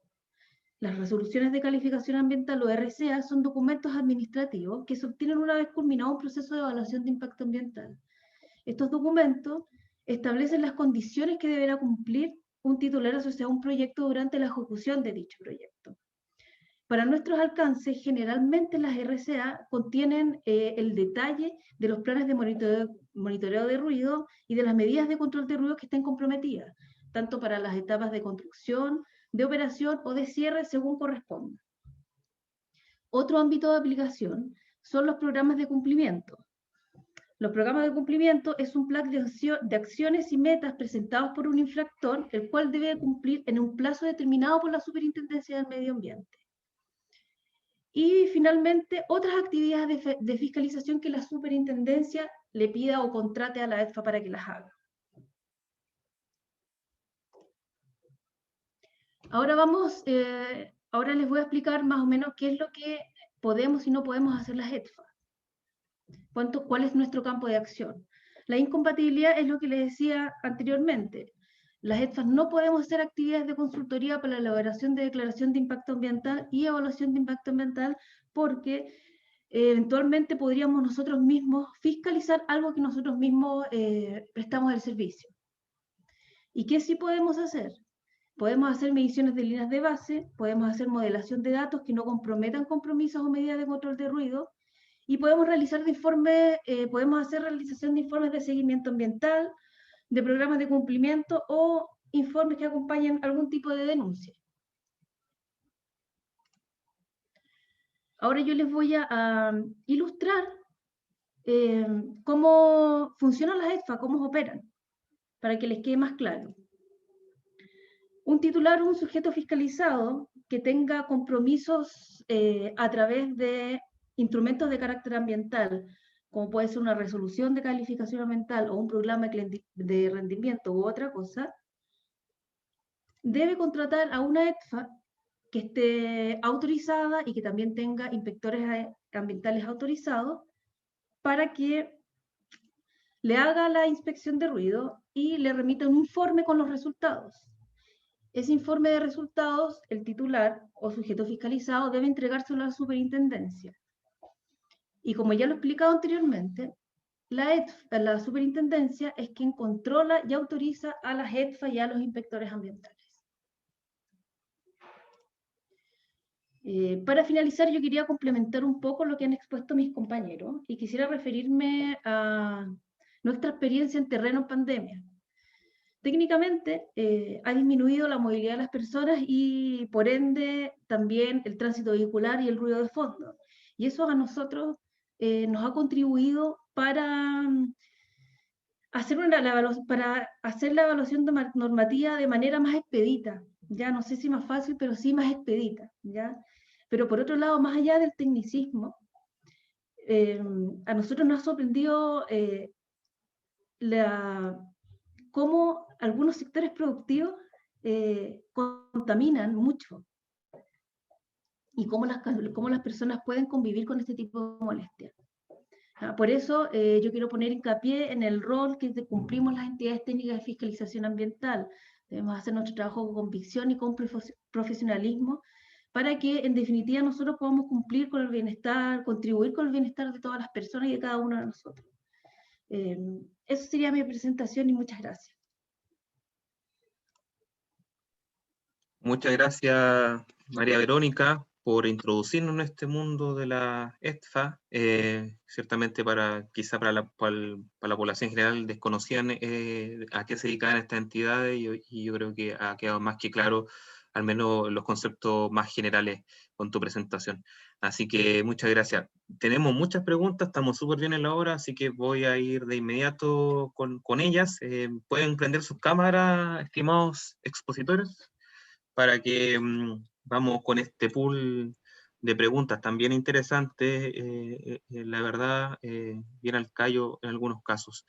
G: Las resoluciones de calificación ambiental o RCA son documentos administrativos que se obtienen una vez culminado un proceso de evaluación de impacto ambiental. Estos documentos establecen las condiciones que deberá cumplir un titular asociado a un proyecto durante la ejecución de dicho proyecto. Para nuestros alcances, generalmente las RCA contienen el detalle de los planes de monitoreo de ruido y de las medidas de control de ruido que estén comprometidas, tanto para las etapas de construcción, de operación o de cierre según corresponda. Otro ámbito de aplicación son los programas de cumplimiento. Los programas de cumplimiento es un plan de acciones y metas presentados por un infractor, el cual debe cumplir en un plazo determinado por la Superintendencia del Medio Ambiente. Y finalmente, otras actividades de fiscalización que la Superintendencia le pida o contrate a la EDFA para que las haga. Ahora ahora les voy a explicar más o menos qué es lo que podemos y no podemos hacer las EDFA. ¿Cuál es nuestro campo de acción? La incompatibilidad es lo que les decía anteriormente. Las EDFA no podemos hacer actividades de consultoría para la elaboración de declaración de impacto ambiental y evaluación de impacto ambiental porque eventualmente podríamos nosotros mismos fiscalizar algo que nosotros mismos prestamos el servicio. ¿Y qué sí podemos hacer? Podemos hacer mediciones de líneas de base, podemos hacer modelación de datos que no comprometan compromisos o medidas de control de ruido, y podemos realizar podemos hacer realización de informes de seguimiento ambiental, de programas de cumplimiento o informes que acompañen algún tipo de denuncia. Ahora yo les voy a ilustrar cómo funcionan las EDFA, cómo operan, para que les quede más claro. Un titular o un sujeto fiscalizado que tenga compromisos a través de instrumentos de carácter ambiental, como puede ser una resolución de calificación ambiental o un programa de rendimiento u otra cosa, debe contratar a una EDFA que esté autorizada y que también tenga inspectores ambientales autorizados para que le haga la inspección de ruido y le remita un informe con los resultados. Ese informe de resultados, el titular o sujeto fiscalizado debe entregárselo a la superintendencia. Y como ya lo he explicado anteriormente, la superintendencia es quien controla y autoriza a las EDFA y a los inspectores ambientales. Para finalizar, yo quería complementar un poco lo que han expuesto mis compañeros y quisiera referirme a nuestra experiencia en terreno en pandemia. Técnicamente, ha disminuido la movilidad de las personas y, por ende, también el tránsito vehicular y el ruido de fondo. Y eso a nosotros nos ha contribuido para hacer la evaluación normativa de manera más expedita. Ya no sé si más fácil, pero sí más expedita, ¿ya? Pero por otro lado, más allá del tecnicismo, a nosotros nos ha sorprendido cómo algunos sectores productivos contaminan mucho y cómo las personas pueden convivir con este tipo de molestias. Por eso yo quiero poner hincapié en el rol que cumplimos las entidades técnicas de fiscalización ambiental. Debemos hacer nuestro trabajo con convicción y con profesionalismo para que en definitiva nosotros podamos cumplir con el bienestar, contribuir con el bienestar de todas las personas y de cada uno de nosotros. Eso sería mi presentación y muchas gracias.
B: Muchas gracias, María Verónica, por introducirnos en este mundo de la EDFA. Ciertamente quizá para la población general desconocían a qué se dedicaban estas entidades y yo creo que ha quedado más que claro al menos los conceptos más generales con tu presentación. Así que muchas gracias. Tenemos muchas preguntas, estamos súper bien en la hora, así que voy a ir de inmediato con ellas. ¿Pueden prender sus cámaras, estimados expositores? Para que vamos con este pool de preguntas también interesantes, la verdad, bien al callo en algunos casos.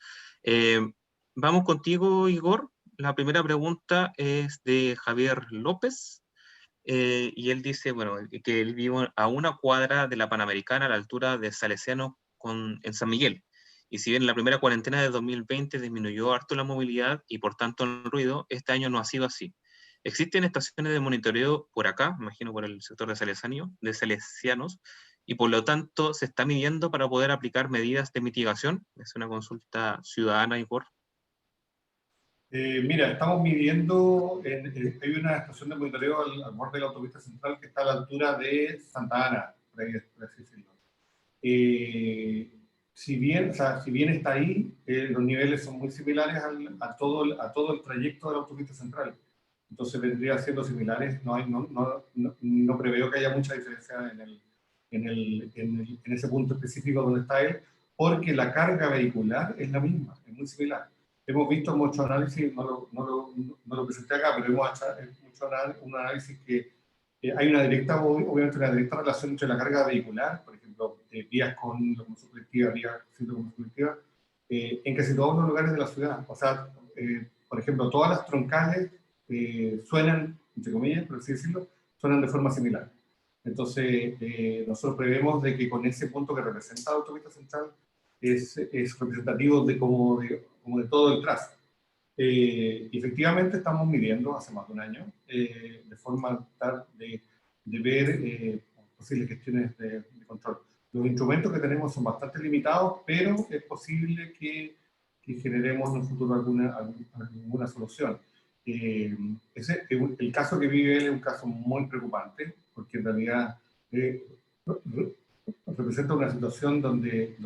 B: Vamos contigo, Igor. La primera pregunta es de Javier López, y él dice, bueno, que él vive a una cuadra de la Panamericana a la altura de Salesiano en San Miguel. Y si bien la primera cuarentena de 2020 disminuyó harto la movilidad y por tanto el ruido, este año no ha sido así. Existen estaciones de monitoreo por acá, imagino por el sector de Salesianos, y por lo tanto se está midiendo para poder aplicar medidas de mitigación. Es una consulta ciudadana y por...
D: Mira, estamos midiendo, hay una estación de monitoreo al borde de la autopista central que está a la altura de Santa Ana, por así decirlo. Si bien está ahí, los niveles son muy similares a todo el trayecto de la autopista central. Entonces vendría siendo similares, no preveo que haya mucha diferencia en ese punto específico donde está él, porque la carga vehicular es la misma, es muy similar. Hemos visto mucho análisis, no lo presenté acá, pero hemos hecho un análisis que hay obviamente una directa relación entre la carga vehicular, por ejemplo, vías con locomoción colectiva, vías sin locomoción colectiva, en casi todos los lugares de la ciudad. O sea, por ejemplo, todas las troncales suenan, entre comillas, por así decirlo, suenan de forma similar. Entonces, nosotros prevemos de que con ese punto que representa la autopista central es representativo de todo el tráfico. Efectivamente estamos midiendo hace más de un año, de forma tal de ver posibles gestiones de control. Los instrumentos que tenemos son bastante limitados, pero es posible que generemos en un futuro alguna solución. El caso que vive él es un caso muy preocupante, porque en realidad representa una situación donde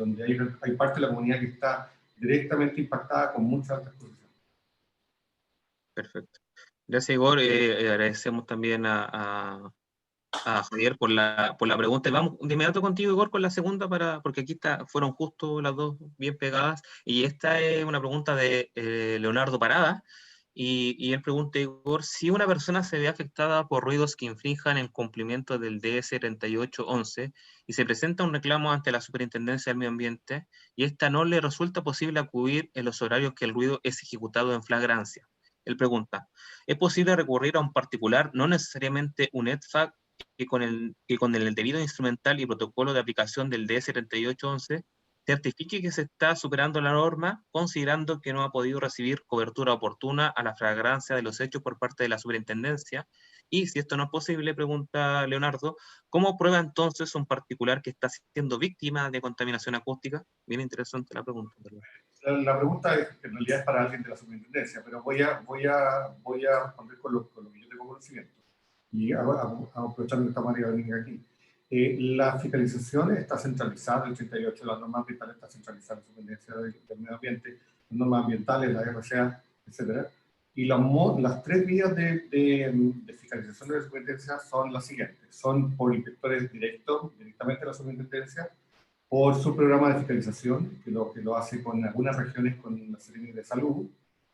D: hay parte de la comunidad que está directamente impactada con mucha alta exposición.
B: Perfecto. Gracias, Igor. Agradecemos también a Javier por la pregunta. Vamos de inmediato contigo, Igor, con la segunda, porque aquí fueron justo las dos bien pegadas. Y esta es una pregunta de Leonardo Parada. Y él pregunta, Igor, si una persona se ve afectada por ruidos que infrinjan el cumplimiento del DS 3811 y se presenta un reclamo ante la Superintendencia del Medio Ambiente y esta no le resulta posible acudir en los horarios que el ruido es ejecutado en flagrancia. Él pregunta, ¿es posible recurrir a un particular, no necesariamente un EDFA, que con el debido instrumental y protocolo de aplicación del DS 3811 certifique que se está superando la norma, considerando que no ha podido recibir cobertura oportuna a la flagrancia de los hechos por parte de la superintendencia? Y si esto no es posible, pregunta Leonardo, ¿cómo prueba entonces un particular que está siendo víctima de contaminación acústica? Bien interesante la pregunta, ¿verdad?
D: La pregunta en realidad es para alguien de la superintendencia, pero voy a responder con lo que yo tengo conocimiento. Y aprovechando que está María Verónica aquí. La fiscalización está centralizada, el 38, las normas ambientales está centralizada en la superintendencia del medio ambiente, las normas ambientales, la RCA, etc. Y las tres vías de fiscalización de la superintendencia son las siguientes. Son por inspectores directamente a la superintendencia, por su programa de fiscalización, que lo hace con algunas regiones con la Secretaría de Salud,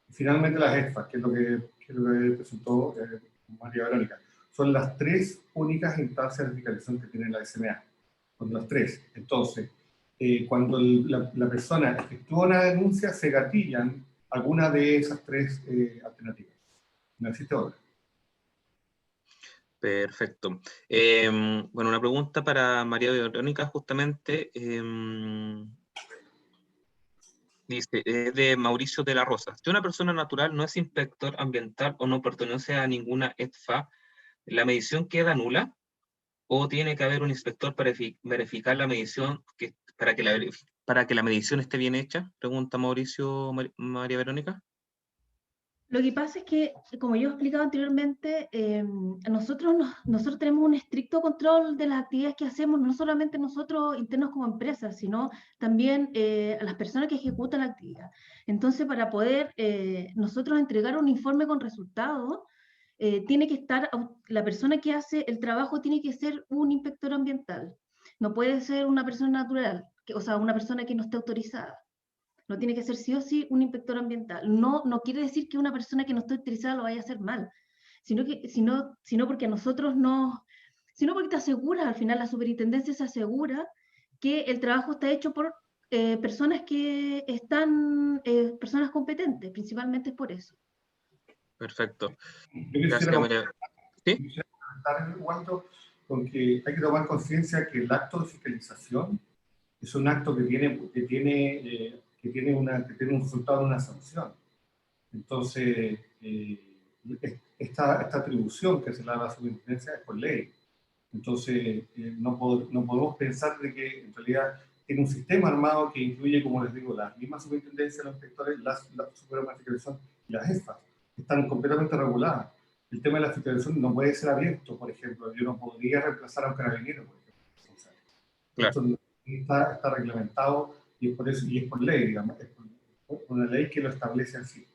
D: y finalmente las EFA, que es lo que presentó María Verónica. Son las tres únicas instancias de fiscalización que tiene la SMA. Son las tres. Entonces, cuando la persona efectúa una denuncia, se gatillan alguna de esas tres alternativas. No existe otra.
B: Perfecto. Bueno, una pregunta para María Verónica, justamente. Dice, es de Mauricio de la Rosa. Si una persona natural no es inspector ambiental o no pertenece a ninguna EDFA, ¿la medición queda nula? ¿O tiene que haber un inspector para verificar la medición, para que la medición esté bien hecha? Pregunta Mauricio, María Verónica.
G: Lo que pasa es que, como yo he explicado anteriormente, nosotros tenemos un estricto control de las actividades que hacemos, no solamente nosotros internos como empresas, sino también a las personas que ejecutan la actividad. Entonces, para poder nosotros entregar un informe con resultados, tiene que estar, la persona que hace el trabajo tiene que ser un inspector ambiental. No puede ser una persona natural, o sea, una persona que no esté autorizada. No tiene que ser sí o sí un inspector ambiental. No quiere decir que una persona que no esté autorizada lo vaya a hacer mal, sino porque nosotros sino porque te aseguras, al final la superintendencia se asegura que el trabajo está hecho por personas que están, personas competentes, principalmente es por eso.
B: Perfecto.
D: Gracias,
B: María. ¿Sí?
D: Quisiera comentar, Waldo, con que hay que tomar conciencia que el acto de fiscalización es un acto que tiene un resultado de una sanción. Entonces, esta atribución que se le da a la superintendencia es por ley. Entonces, no podemos pensar de que en realidad tiene un sistema armado que incluye, como les digo, las mismas superintendencias, los inspectores, la superintendencia de fiscalización las EFA, están completamente reguladas. El tema de la fiscalización no puede ser abierto, por ejemplo. Yo no podría reemplazar a un carabinero, por ejemplo.
B: Claro.
D: Esto está reglamentado y es por eso, y es por ley, digamos, es por una ley que lo establece así.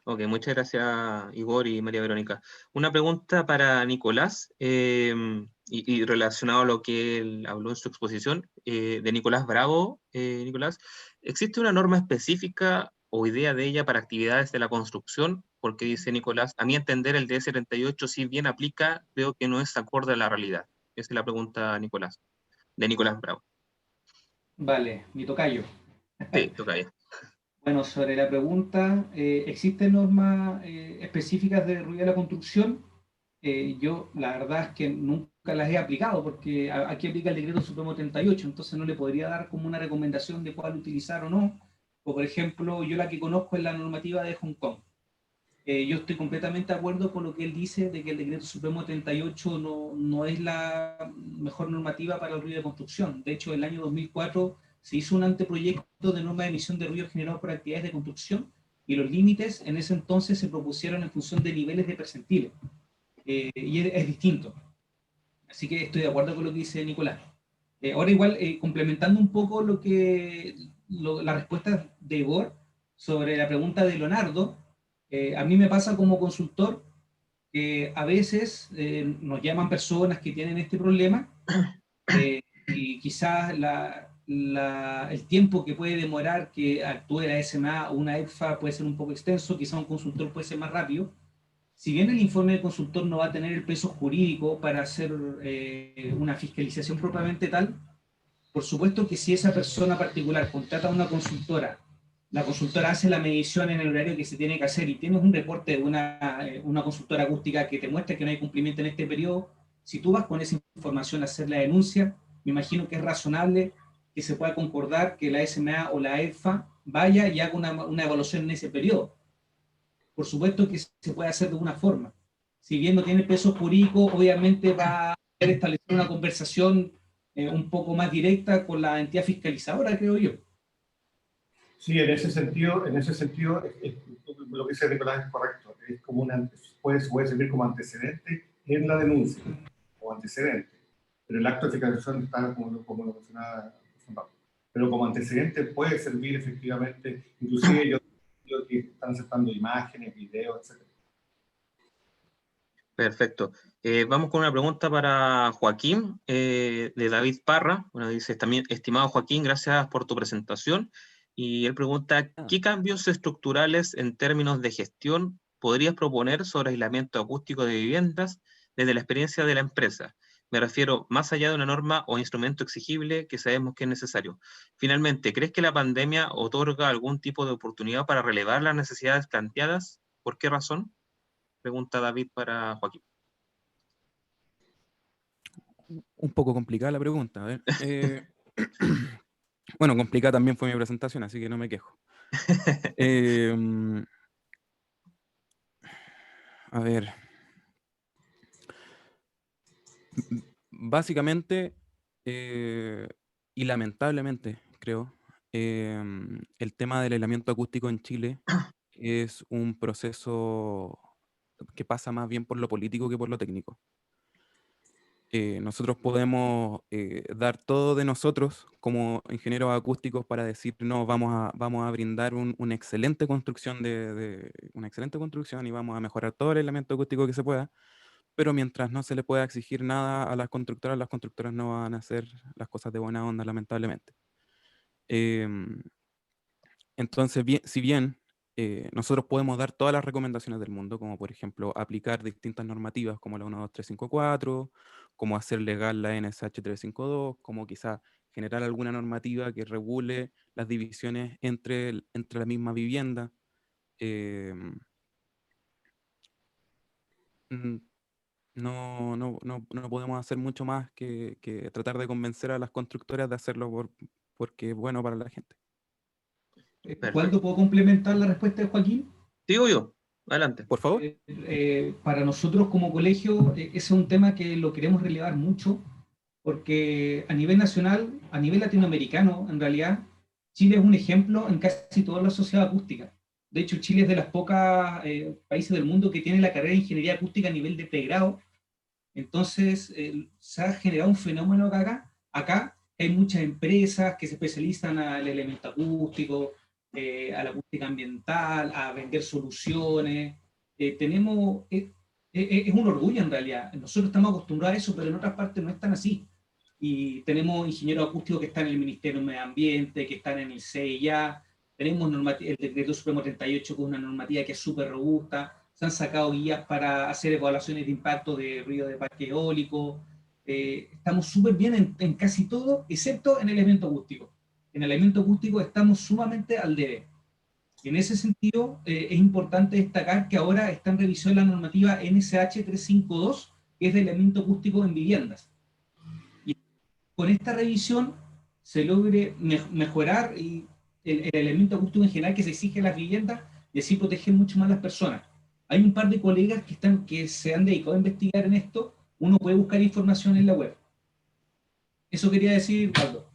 B: Ok, muchas gracias Igor y María Verónica. Una pregunta para Nicolás, y relacionado a lo que él habló en su exposición, de Nicolás Bravo. Nicolás, ¿existe una norma específica o idea de ella para actividades de la construcción? Porque dice Nicolás, a mi entender el DS38 si bien aplica, veo que no es acorde a la realidad. Esa es la pregunta, Nicolás, de Nicolás Bravo.
E: Vale, mi tocayo.
B: Sí, toca ahí.
E: Bueno, sobre la pregunta, ¿existen normas específicas de ruido de la construcción? Yo la verdad es que nunca las he aplicado porque aquí aplica el Decreto Supremo 38, entonces no le podría dar como una recomendación de cuál utilizar o no. O por ejemplo, yo la que conozco es la normativa de Hong Kong. Yo estoy completamente de acuerdo con lo que él dice de que el Decreto Supremo 38 no es la mejor normativa para el ruido de construcción. De hecho, el año 2004 se hizo un anteproyecto de norma de emisión de ruido generado por actividades de construcción y los límites en ese entonces se propusieron en función de niveles de percentiles. Y es distinto. Así que estoy de acuerdo con lo que dice Nicolás. Ahora igual, complementando un poco la respuesta de Igor sobre la pregunta de Leonardo, a mí me pasa como consultor que a veces nos llaman personas que tienen este problema y quizás el tiempo que puede demorar que actúe la SMA o una EFA puede ser un poco extenso, quizás un consultor puede ser más rápido. Si bien el informe del consultor no va a tener el peso jurídico para hacer una fiscalización propiamente tal, por supuesto que si esa persona particular contrata a una consultora, la consultora hace la medición en el horario que se tiene que hacer y tienes un reporte de una consultora acústica que te muestra que no hay cumplimiento en este periodo, si tú vas con esa información a hacer la denuncia, me imagino que es razonable que se pueda concordar que la SMA o la EFA vaya y haga una evaluación en ese periodo. Por supuesto que se puede hacer de una forma. Si bien no tiene peso jurídico, obviamente va a establecer una conversación un poco más directa con la entidad fiscalizadora, creo yo.
D: Sí, en ese sentido lo que dice Nicolás es correcto. Es como puede servir como antecedente en la denuncia, o antecedente. Pero el acto de fiscalización está como lo mencionaba. Pero como antecedente puede servir efectivamente, inclusive yo que están aceptando imágenes, videos, etc.
B: Perfecto. Vamos con una pregunta para Joaquín, de David Parra. Bueno, dice también, estimado Joaquín, gracias por tu presentación. Y él pregunta, ¿qué cambios estructurales en términos de gestión podrías proponer sobre aislamiento acústico de viviendas desde la experiencia de la empresa? Me refiero más allá de una norma o instrumento exigible que sabemos que es necesario. Finalmente, ¿crees que la pandemia otorga algún tipo de oportunidad para relevar las necesidades planteadas? ¿Por qué razón? Pregunta David para Joaquín.
F: Un poco complicada la pregunta. A ver. Bueno, complicada también fue mi presentación, así que no me quejo. A ver. Básicamente, y lamentablemente, creo, el tema del aislamiento acústico en Chile es un proceso que pasa más bien por lo político que por lo técnico. Nosotros podemos dar todo de nosotros como ingenieros acústicos para decir, no, vamos a brindar una excelente construcción una excelente construcción y vamos a mejorar todo el aislamiento acústico que se pueda, pero mientras no se le pueda exigir nada a las constructoras no van a hacer las cosas de buena onda, lamentablemente. Entonces, si bien nosotros podemos dar todas las recomendaciones del mundo, como por ejemplo aplicar distintas normativas como la 12354, como hacer legal la NSH 352, como quizá generar alguna normativa que regule las divisiones entre la misma vivienda. No podemos hacer mucho más que tratar de convencer a las constructoras de hacerlo porque es bueno para la gente.
E: ¿Cuándo puedo complementar la respuesta de Joaquín?
B: Digo yo, adelante.
F: Por favor.
E: Para nosotros como colegio, ese es un tema que lo queremos relevar mucho, porque a nivel nacional, a nivel latinoamericano, en realidad, Chile es un ejemplo en casi toda la sociedad acústica. De hecho, Chile es de las pocas países del mundo que tiene la carrera de ingeniería acústica a nivel de pregrado. Entonces, se ha generado un fenómeno acá hay muchas empresas que se especializan al elemento acústico, a la acústica ambiental, a vender soluciones. Es un orgullo en realidad. Nosotros estamos acostumbrados a eso, pero en otras partes no es tan así. Y tenemos ingenieros acústicos que están en el Ministerio de Medio Ambiente, que están en el CIA. Tenemos el Decreto Supremo 38, que es una normativa que es súper robusta. Se han sacado guías para hacer evaluaciones de impacto de ruido de parque eólico. Estamos súper bien en casi todo, excepto en el elemento acústico. En el elemento acústico estamos sumamente al debe. En ese sentido, es importante destacar que ahora está en revisión la normativa NSH 352, que es de elemento acústico en viviendas. Y con esta revisión se logre mejorar el elemento acústico en general que se exige en las viviendas y así proteger mucho más a las personas. Hay un par de colegas que se han dedicado a investigar en esto. Uno puede buscar información en la web. Eso quería decir, Pablo.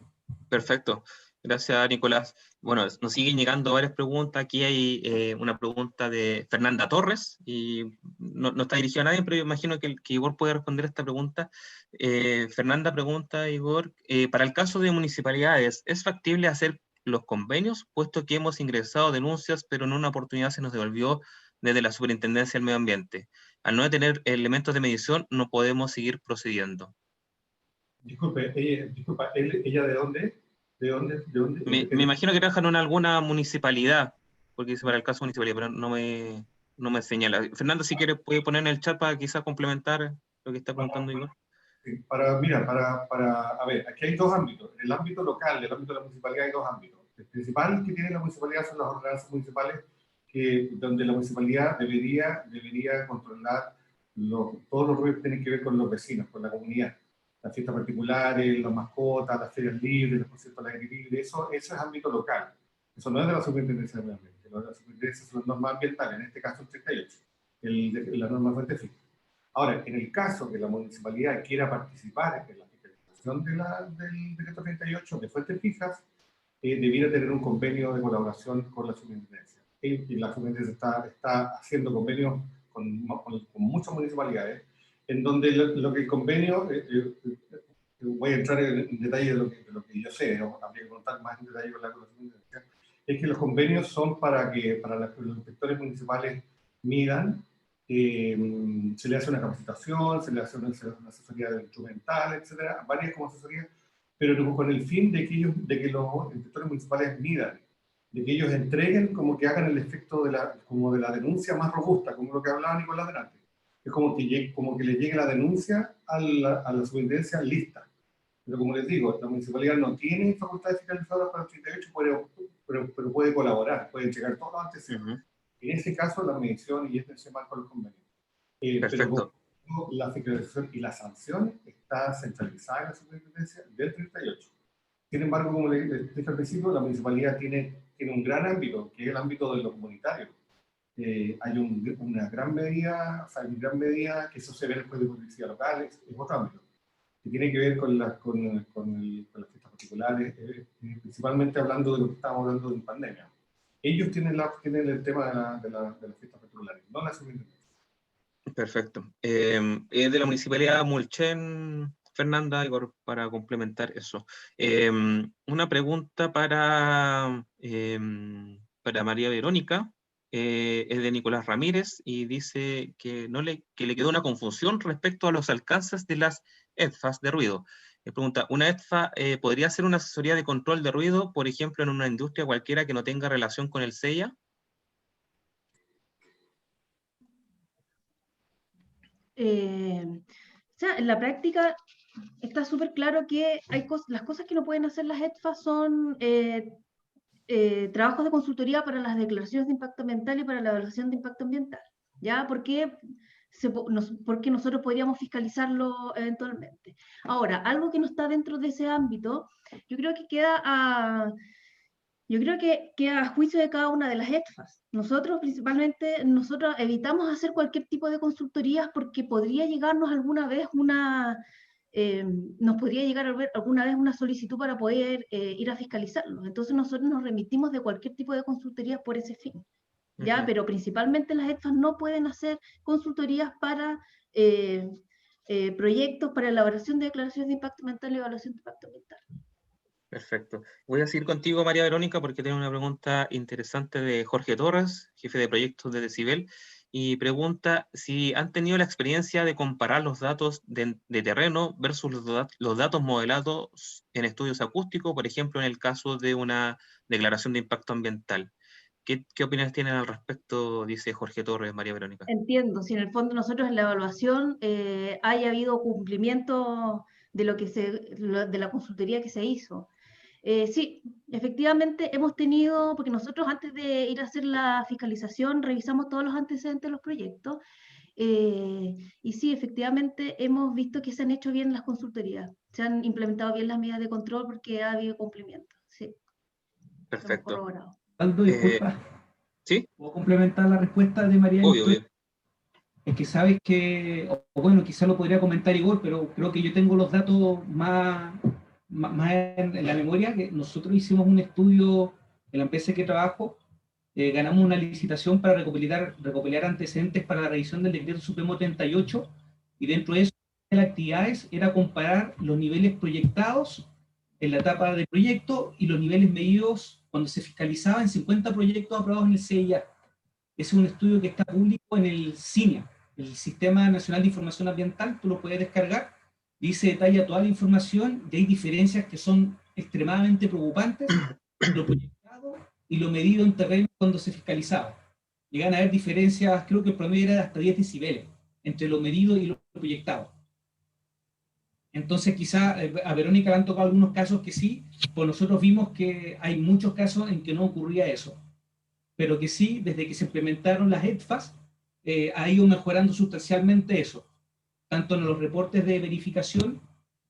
B: Perfecto. Gracias, Nicolás. Bueno, nos siguen llegando varias preguntas. Aquí hay una pregunta de Fernanda Torres, y no está dirigida a nadie, pero yo imagino que Igor puede responder esta pregunta. Fernanda pregunta, Igor, para el caso de municipalidades, ¿es factible hacer los convenios, puesto que hemos ingresado denuncias, pero en una oportunidad se nos devolvió desde la Superintendencia del Medio Ambiente? Al no tener elementos de medición, no podemos seguir procediendo.
D: Disculpe, ¿ella de dónde? ¿De dónde?
B: Me imagino que trabajan en alguna municipalidad, porque dice para el caso municipalidad, pero no me señala. Fernando, si quieres, puede poner en el chat para quizás complementar lo que está preguntando Igor.
D: A ver, aquí hay dos ámbitos. En el ámbito local, en el ámbito de la municipalidad hay dos ámbitos. El principal que tiene la municipalidad son las ordenanzas municipales, donde la municipalidad debería controlar todos los ruidos que tienen que ver con los vecinos, con la comunidad. Las fiestas particulares, las mascotas, las ferias libres, los conciertos al aire libre, eso es ámbito local. Eso no es de la Superintendencia de Medio Ambiente. Lo de la Superintendencia son las normas ambientales, en este caso el 38, la norma fuente fija. Ahora, en el caso que la municipalidad quiera participar en la fiscalización del decreto 38 de fuentes fijas, debiera tener un convenio de colaboración con la Superintendencia. Y la Superintendencia está haciendo convenios con muchas municipalidades, en donde lo que el convenio, voy a entrar en detalle de lo que yo sé, ¿no? Habría que contar más en detalle con la Superintendencia, es que los convenios son para que los inspectores municipales midan. Se le hace una capacitación, se le hace una asesoría instrumental, etcétera, varias como asesorías, pero con el fin de que los inspectores municipales midan, de que ellos entreguen, como que hagan el efecto de la denuncia más robusta, como lo que hablaba Nicolás delante. Es como que le llegue la denuncia a la superintendencia lista. Pero como les digo, la municipalidad no tiene facultades fiscalizadoras para el 38, pero puede colaborar, puede entregar todo lo antes. En ese caso, la medición y se marca los convenios.
B: Perfecto.
D: Pero la fiscalización y la sanción está centralizada en la superintendencia del 38. Sin embargo, como les dije al principio, la municipalidad tiene un gran ámbito, que es el ámbito de lo comunitario. Hay una gran medida, que eso se ve después de policía local, es otro ámbito, que tiene que ver con las fiestas particulares, principalmente hablando de lo que estábamos hablando de pandemia. Ellos tienen el tema de las fiestas particulares, no la superintendencia.
B: Perfecto. Es de la municipalidad Mulchen, Fernanda, Igor, para complementar eso. Una pregunta para María Verónica, es de Nicolás Ramírez, y dice que le quedó una confusión respecto a los alcances de las EDFAs de ruido. Le pregunta, ¿una EDFA podría ser una asesoría de control de ruido, por ejemplo, en una industria cualquiera que no tenga relación con el SEIA?
G: O sea, en la práctica está súper claro que las cosas que no pueden hacer las EDFA son trabajos de consultoría para las declaraciones de impacto ambiental y para la evaluación de impacto ambiental. ¿Ya? Porque nosotros podríamos fiscalizarlo eventualmente. Ahora, algo que no está dentro de ese ámbito, yo creo que queda a juicio de cada una de las EDFAs. Nosotros evitamos hacer cualquier tipo de consultorías porque podría llegarnos alguna vez una solicitud para poder ir a fiscalizarlo. Entonces nosotros nos remitimos de cualquier tipo de consultoría por ese fin. ¿ya?
B: Ujú.
G: Pero principalmente las ETFAS no pueden hacer consultorías para proyectos, para elaboración de declaraciones de impacto ambiental y evaluación de impacto ambiental.
B: Perfecto. Voy a seguir contigo, María Verónica, porque tengo una pregunta interesante de Jorge Torres, jefe de proyectos de Decibel, y pregunta si han tenido la experiencia de comparar los datos de terreno versus los datos modelados en estudios acústicos, por ejemplo, en el caso de una declaración de impacto ambiental. ¿Qué opiniones tienen al respecto? Dice Jorge Torres, María Verónica.
G: Entiendo, si en el fondo nosotros en la evaluación haya habido cumplimiento de de la consultoría que se hizo. Sí, efectivamente hemos tenido, porque nosotros antes de ir a hacer la fiscalización revisamos todos los antecedentes de los proyectos, y sí, efectivamente hemos visto que se han hecho bien las consultorías, se han implementado bien las medidas de control porque ha habido cumplimiento. Sí, lo hemos
B: Perfecto.
G: corroborado.
E: Aldo, disculpa,
B: ¿Sí?
E: ¿puedo complementar la respuesta de María?
B: Obvio, obvio.
E: Es que sabes que, o bueno, quizá lo podría comentar Igor, pero creo que yo tengo los datos más en la memoria, que nosotros hicimos un estudio en la empresa que trabajo, ganamos una licitación para recopilar antecedentes para la revisión del decreto supremo 38, y dentro de eso, las actividades era comparar los niveles proyectados en la etapa de proyecto y los niveles medidos cuando se fiscalizaba en 50 proyectos aprobados en el CIA. Es un estudio que está público en el CINIA, el Sistema Nacional de Información Ambiental, tú lo puedes descargar, dice, detalla toda la información, y hay diferencias que son extremadamente preocupantes, lo proyectado y lo medido en terreno cuando se fiscalizaba. Llegan a haber diferencias, creo que el promedio era de hasta 10 decibeles, entre lo medido y lo proyectado. Entonces quizá a Verónica le han tocado algunos casos que sí, pues nosotros vimos que hay muchos casos en que no ocurría eso, pero que sí, desde que se implementaron las ETFAS, ha ido mejorando sustancialmente eso, tanto en los reportes de verificación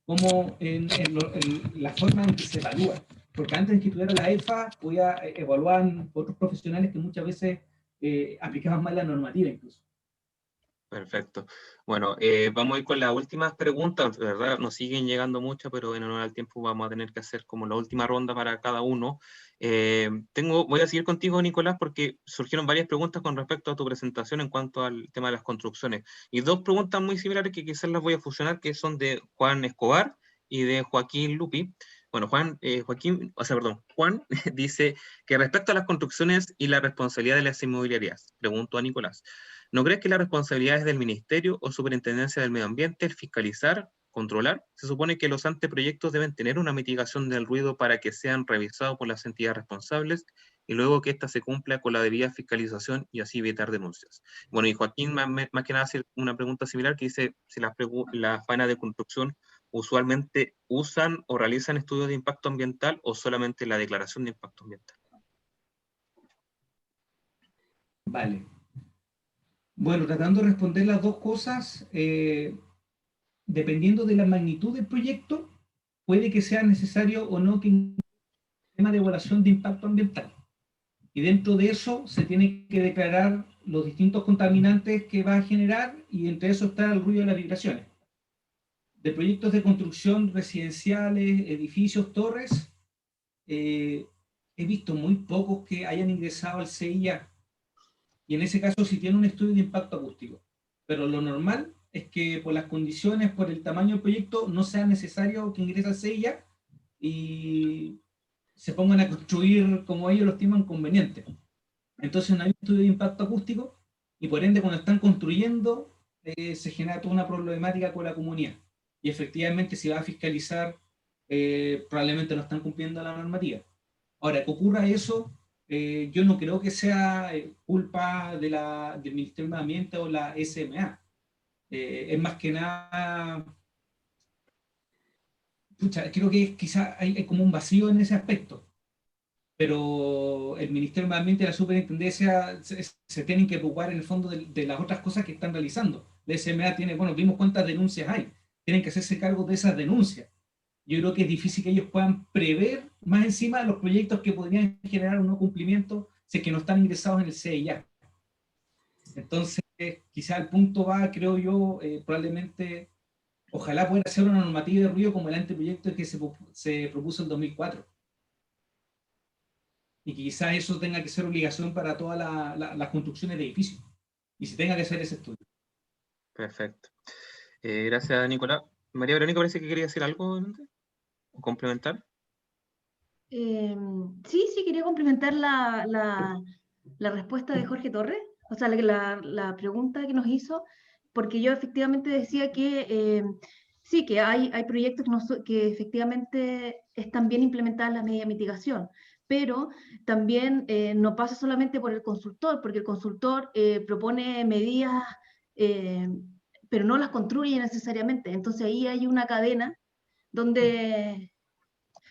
E: como en la forma en que se evalúa. Porque antes de que tuviera la ETFA, evaluaban otros profesionales que muchas veces aplicaban mal la normativa incluso.
B: Perfecto. Bueno, vamos a ir con las últimas preguntas, ¿verdad? Nos siguen llegando muchas, pero en honor al tiempo vamos a tener que hacer como la última ronda para cada uno. Voy a seguir contigo, Nicolás, porque surgieron varias preguntas con respecto a tu presentación en cuanto al tema de las construcciones. Y dos preguntas muy similares que quizás las voy a fusionar, que son de Juan Escobar y de Joaquín Lupi. Bueno, Juan dice que respecto a las construcciones y la responsabilidad de las inmobiliarias, pregunto a Nicolás, ¿no crees que la responsabilidad es del Ministerio o Superintendencia del Medio Ambiente el fiscalizar, controlar? Se supone que los anteproyectos deben tener una mitigación del ruido para que sean revisados por las entidades responsables y luego que ésta se cumpla con la debida fiscalización y así evitar denuncias. Bueno, y Joaquín más que nada hace una pregunta similar que dice si las faenas de construcción usualmente usan o realizan estudios de impacto ambiental o solamente la declaración de impacto ambiental.
E: Vale. Bueno, tratando de responder las dos cosas, dependiendo de la magnitud del proyecto, puede que sea necesario o no que un sistema de evaluación de impacto ambiental. Y dentro de eso se tiene que declarar los distintos contaminantes que va a generar, y entre eso está el ruido de las vibraciones. De proyectos de construcción residenciales, edificios, torres, he visto muy pocos que hayan ingresado al CIA, y en ese caso sí tiene un estudio de impacto acústico. Pero lo normal es que por las condiciones, por el tamaño del proyecto, no sea necesario que ingrese al CIA y se pongan a construir como ellos lo estiman conveniente. Entonces no hay un estudio de impacto acústico y por ende cuando están construyendo se genera toda una problemática con la comunidad. Y efectivamente si va a fiscalizar probablemente no están cumpliendo la normativa. Ahora, que ocurra eso, yo no creo que sea culpa del Ministerio de Ambiente o la SMA. Es más que nada, creo que quizá hay como un vacío en ese aspecto, pero el Ministerio de Ambiente y la Superintendencia se tienen que preocupar en el fondo de las otras cosas que están realizando. La SMA tiene, bueno, vimos cuántas denuncias hay, tienen que hacerse cargo de esas denuncias. Yo creo que es difícil que ellos puedan prever más encima de los proyectos que podrían generar un no cumplimiento si es que no están ingresados en el CIA. Entonces, quizá el punto va, creo yo, probablemente, ojalá pueda hacer una normativa de ruido como el anteproyecto que se propuso en 2004. y que quizás eso tenga que ser obligación para todas las construcciones de edificios, y se tenga que hacer ese estudio.
B: Perfecto. Gracias, Nicolás. María Verónica parece que quería decir algo antes, o complementar.
G: Sí, quería complementar la respuesta de Jorge Torres, o sea, la pregunta que nos hizo, porque yo efectivamente decía que sí, que hay proyectos que efectivamente están bien implementadas las medidas de mitigación, pero también no pasa solamente por el consultor, porque el consultor propone medidas, pero no las construye necesariamente. Entonces ahí hay una cadena donde,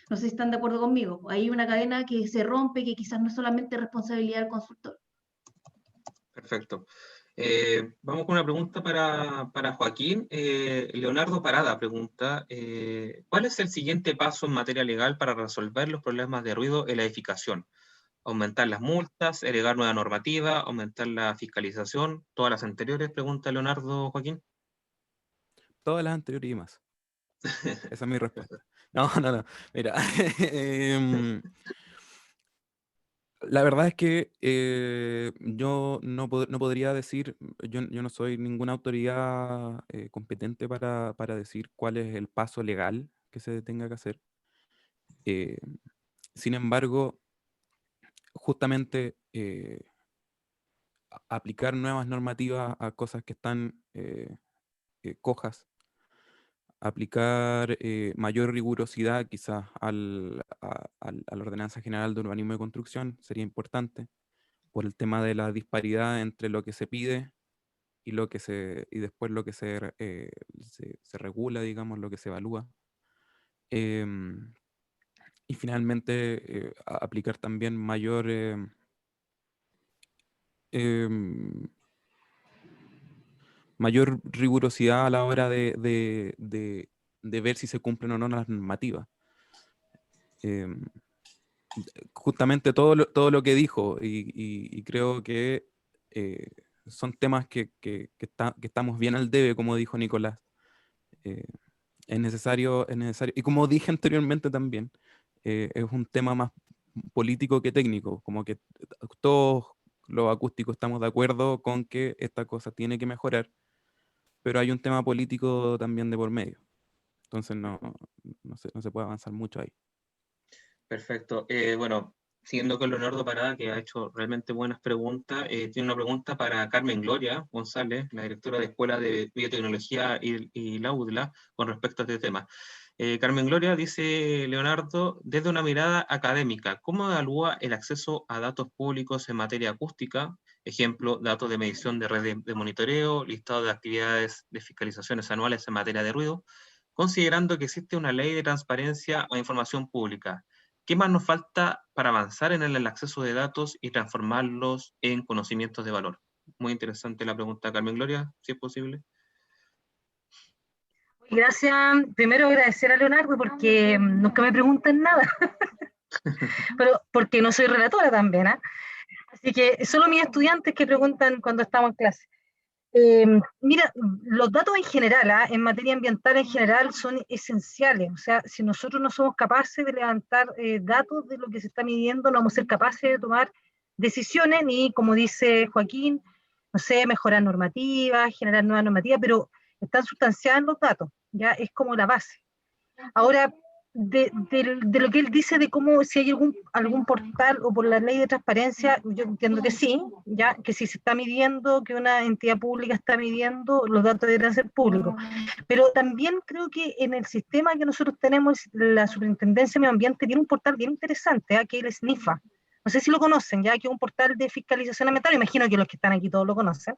G: no sé si están de acuerdo conmigo, hay una cadena que se rompe, que quizás no es solamente responsabilidad del consultor.
B: Perfecto. Vamos con una pregunta para Joaquín. Leonardo Parada pregunta, ¿cuál es el siguiente paso en materia legal para resolver los problemas de ruido en la edificación? ¿Aumentar las multas, agregar nueva normativa, aumentar la fiscalización? ¿Todas las anteriores? Pregunta Leonardo, Joaquín.
F: Todas las anteriores y más. Esa es mi respuesta. No. Mira, la verdad es que yo no podría decir, yo no soy ninguna autoridad competente para decir cuál es el paso legal que se tenga que hacer. Sin embargo, justamente aplicar nuevas normativas a cosas que están cojas, aplicar mayor rigurosidad quizás a la Ordenanza General de Urbanismo y Construcción sería importante, por el tema de la disparidad entre lo que se pide y después lo que se regula, digamos, lo que se evalúa. Y finalmente aplicar también mayor rigurosidad a la hora de ver si se cumplen o no las normativas. Justamente todo lo que dijo, y creo que son temas que estamos bien al debe, como dijo Nicolás. Es necesario, y como dije anteriormente también, es un tema más político que técnico, como que todos los acústicos estamos de acuerdo con que esta cosa tiene que mejorar, pero hay un tema político también de por medio. Entonces no se puede avanzar mucho ahí.
B: Perfecto. Bueno, siguiendo con Leonardo Parada, que ha hecho realmente buenas preguntas, tiene una pregunta para Carmen Gloria González, la directora de Escuela de Biotecnología y la UDLA, con respecto a este tema. Carmen Gloria dice, Leonardo, desde una mirada académica, ¿cómo evalúa el acceso a datos públicos en materia acústica? Ejemplo, datos de medición de red de monitoreo, listado de actividades de fiscalizaciones anuales en materia de ruido, considerando que existe una ley de transparencia o información pública. ¿Qué más nos falta para avanzar en el acceso de datos y transformarlos en conocimientos de valor? Muy interesante la pregunta, Carmen Gloria, si es posible.
C: Gracias. Primero agradecer a Leonardo porque nunca me preguntan nada, pero porque no soy relatora también, ¿eh? Así que solo mis estudiantes que preguntan cuando estamos en clase. Mira, los datos en general, en materia ambiental en general, son esenciales. O sea, si nosotros no somos capaces de levantar datos de lo que se está midiendo, no vamos a ser capaces de tomar decisiones, ni, como dice Joaquín, no sé, mejorar normativas, generar nuevas normativas, pero están sustanciadas en los datos, ya es como la base. Ahora, de lo que él dice de cómo, si hay algún portal o por la ley de transparencia, yo entiendo que sí, ya que si se está midiendo, que una entidad pública está midiendo, los datos deberían ser públicos. Pero también creo que en el sistema que nosotros tenemos, la Superintendencia de Medio Ambiente tiene un portal bien interesante, que es el SNIFA. No sé si lo conocen, ya que es un portal de fiscalización ambiental, imagino que los que están aquí todos lo conocen.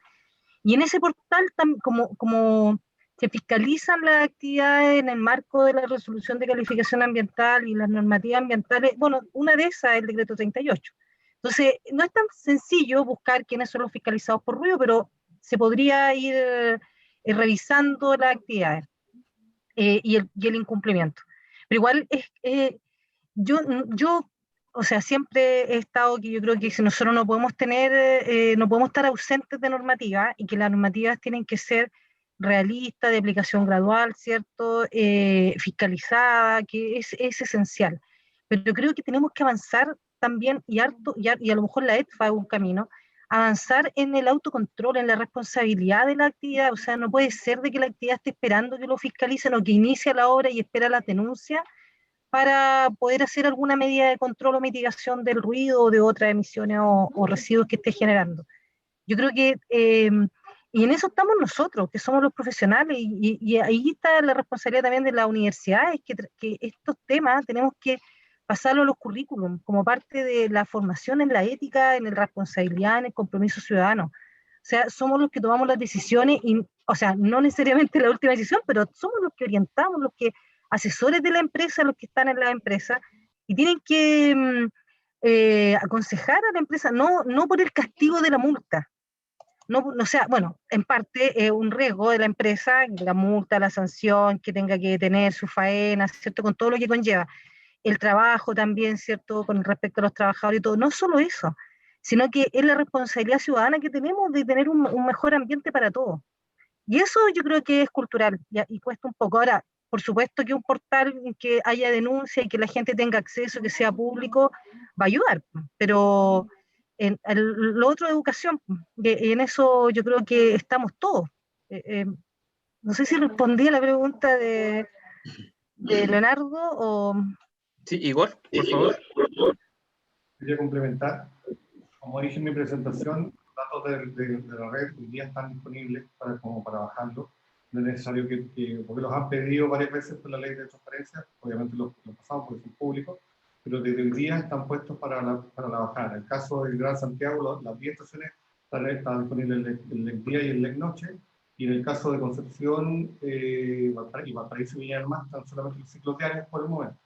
C: Y en ese portal, como se fiscalizan las actividades en el marco de la resolución de calificación ambiental y las normativas ambientales, bueno, una de esas es el decreto 38. Entonces, no es tan sencillo buscar quiénes son los fiscalizados por ruido, pero se podría ir revisando las actividades y el incumplimiento. Pero igual, yo, o sea, siempre he estado que yo creo que si nosotros no podemos no podemos estar ausentes de normativas y que las normativas tienen que ser realistas, de aplicación gradual, ¿cierto? Fiscalizada, que es esencial. Pero yo creo que tenemos que avanzar también, y a lo mejor la ETFA es un camino, avanzar en el autocontrol, en la responsabilidad de la actividad. O sea, no puede ser de que la actividad esté esperando que lo fiscalicen o que inicie la obra y espera las denuncias para poder hacer alguna medida de control o mitigación del ruido o de otras emisiones o residuos que esté generando. Yo creo que, y en eso estamos nosotros, que somos los profesionales, y ahí está la responsabilidad también de las universidades, que estos temas tenemos que pasarlo a los currículum, como parte de la formación en la ética, en la responsabilidad, en el compromiso ciudadano. O sea, somos los que tomamos las decisiones, o sea, no necesariamente la última decisión, pero somos los que orientamos, los que asesores de la empresa, los que están en la empresa, y tienen que aconsejar a la empresa, no por el castigo de la multa. No, o sea, bueno, en parte un riesgo de la empresa, la multa, la sanción, que tenga que tener su faena, ¿cierto? Con todo lo que conlleva. El trabajo también, ¿cierto? Con respecto a los trabajadores y todo. No solo eso, sino que es la responsabilidad ciudadana que tenemos de tener un mejor ambiente para todos. Y eso yo creo que es cultural y cuesta un poco. Ahora, por supuesto que un portal en que haya denuncia y que la gente tenga acceso, que sea público, va a ayudar, pero lo otro es educación, y en eso yo creo que estamos todos. No sé si respondí a la pregunta de Leonardo o...
B: Sí, Igor, por favor.
D: Quería complementar. Como dije en mi presentación, los datos de la red hoy día están disponibles como para bajarlo. No es necesario porque los han pedido varias veces por la ley de transparencia, obviamente los pasamos porque son públicos, pero desde hoy día están puestos para la bajada. En el caso del Gran Santiago, las 10 estaciones están disponibles el LEC día y el LEC noche, y en el caso de Concepción y Valparaíso y Viña del Mar están solamente los ciclos diarios por el momento.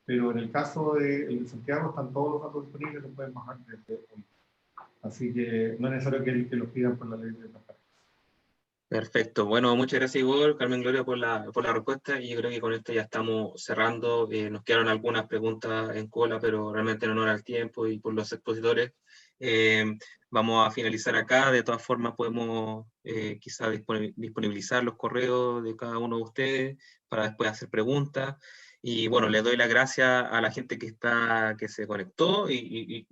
D: Pero en el caso de Santiago están todos los datos disponibles, los pueden bajar desde hoy. Así que no es necesario que los pidan por la ley de transparencia.
B: Perfecto. Bueno, muchas gracias, Igor, Carmen Gloria, por la respuesta. Y yo creo que con esto ya estamos cerrando. Nos quedaron algunas preguntas en cola, pero realmente en honor al tiempo y por los expositores, vamos a finalizar acá. De todas formas, podemos quizá disponibilizar los correos de cada uno de ustedes para después hacer preguntas. Y bueno, les doy las gracias a la gente que se conectó y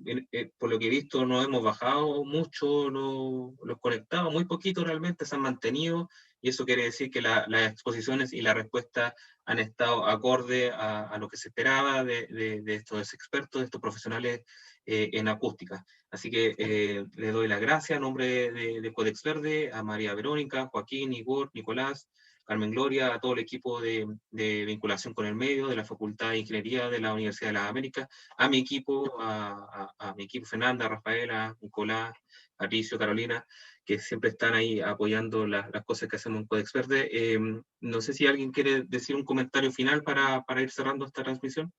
B: por lo que he visto no hemos bajado mucho los conectados, muy poquito realmente se han mantenido, y eso quiere decir que las exposiciones y la respuesta han estado acorde a lo que se esperaba de estos expertos, de estos profesionales en acústica. Así que les doy las gracias a nombre de Codex Verde, a María Verónica, Joaquín, Igor, Nicolás, Carmen Gloria, a todo el equipo de vinculación con el medio, de la Facultad de Ingeniería de la Universidad de las Américas, a mi equipo, a mi equipo Fernanda, Rafaela, Nicolás, Patricio, Carolina, que siempre están ahí apoyando las cosas que hacemos en Codex Verde. No sé si alguien quiere decir un comentario final para ir cerrando esta transmisión.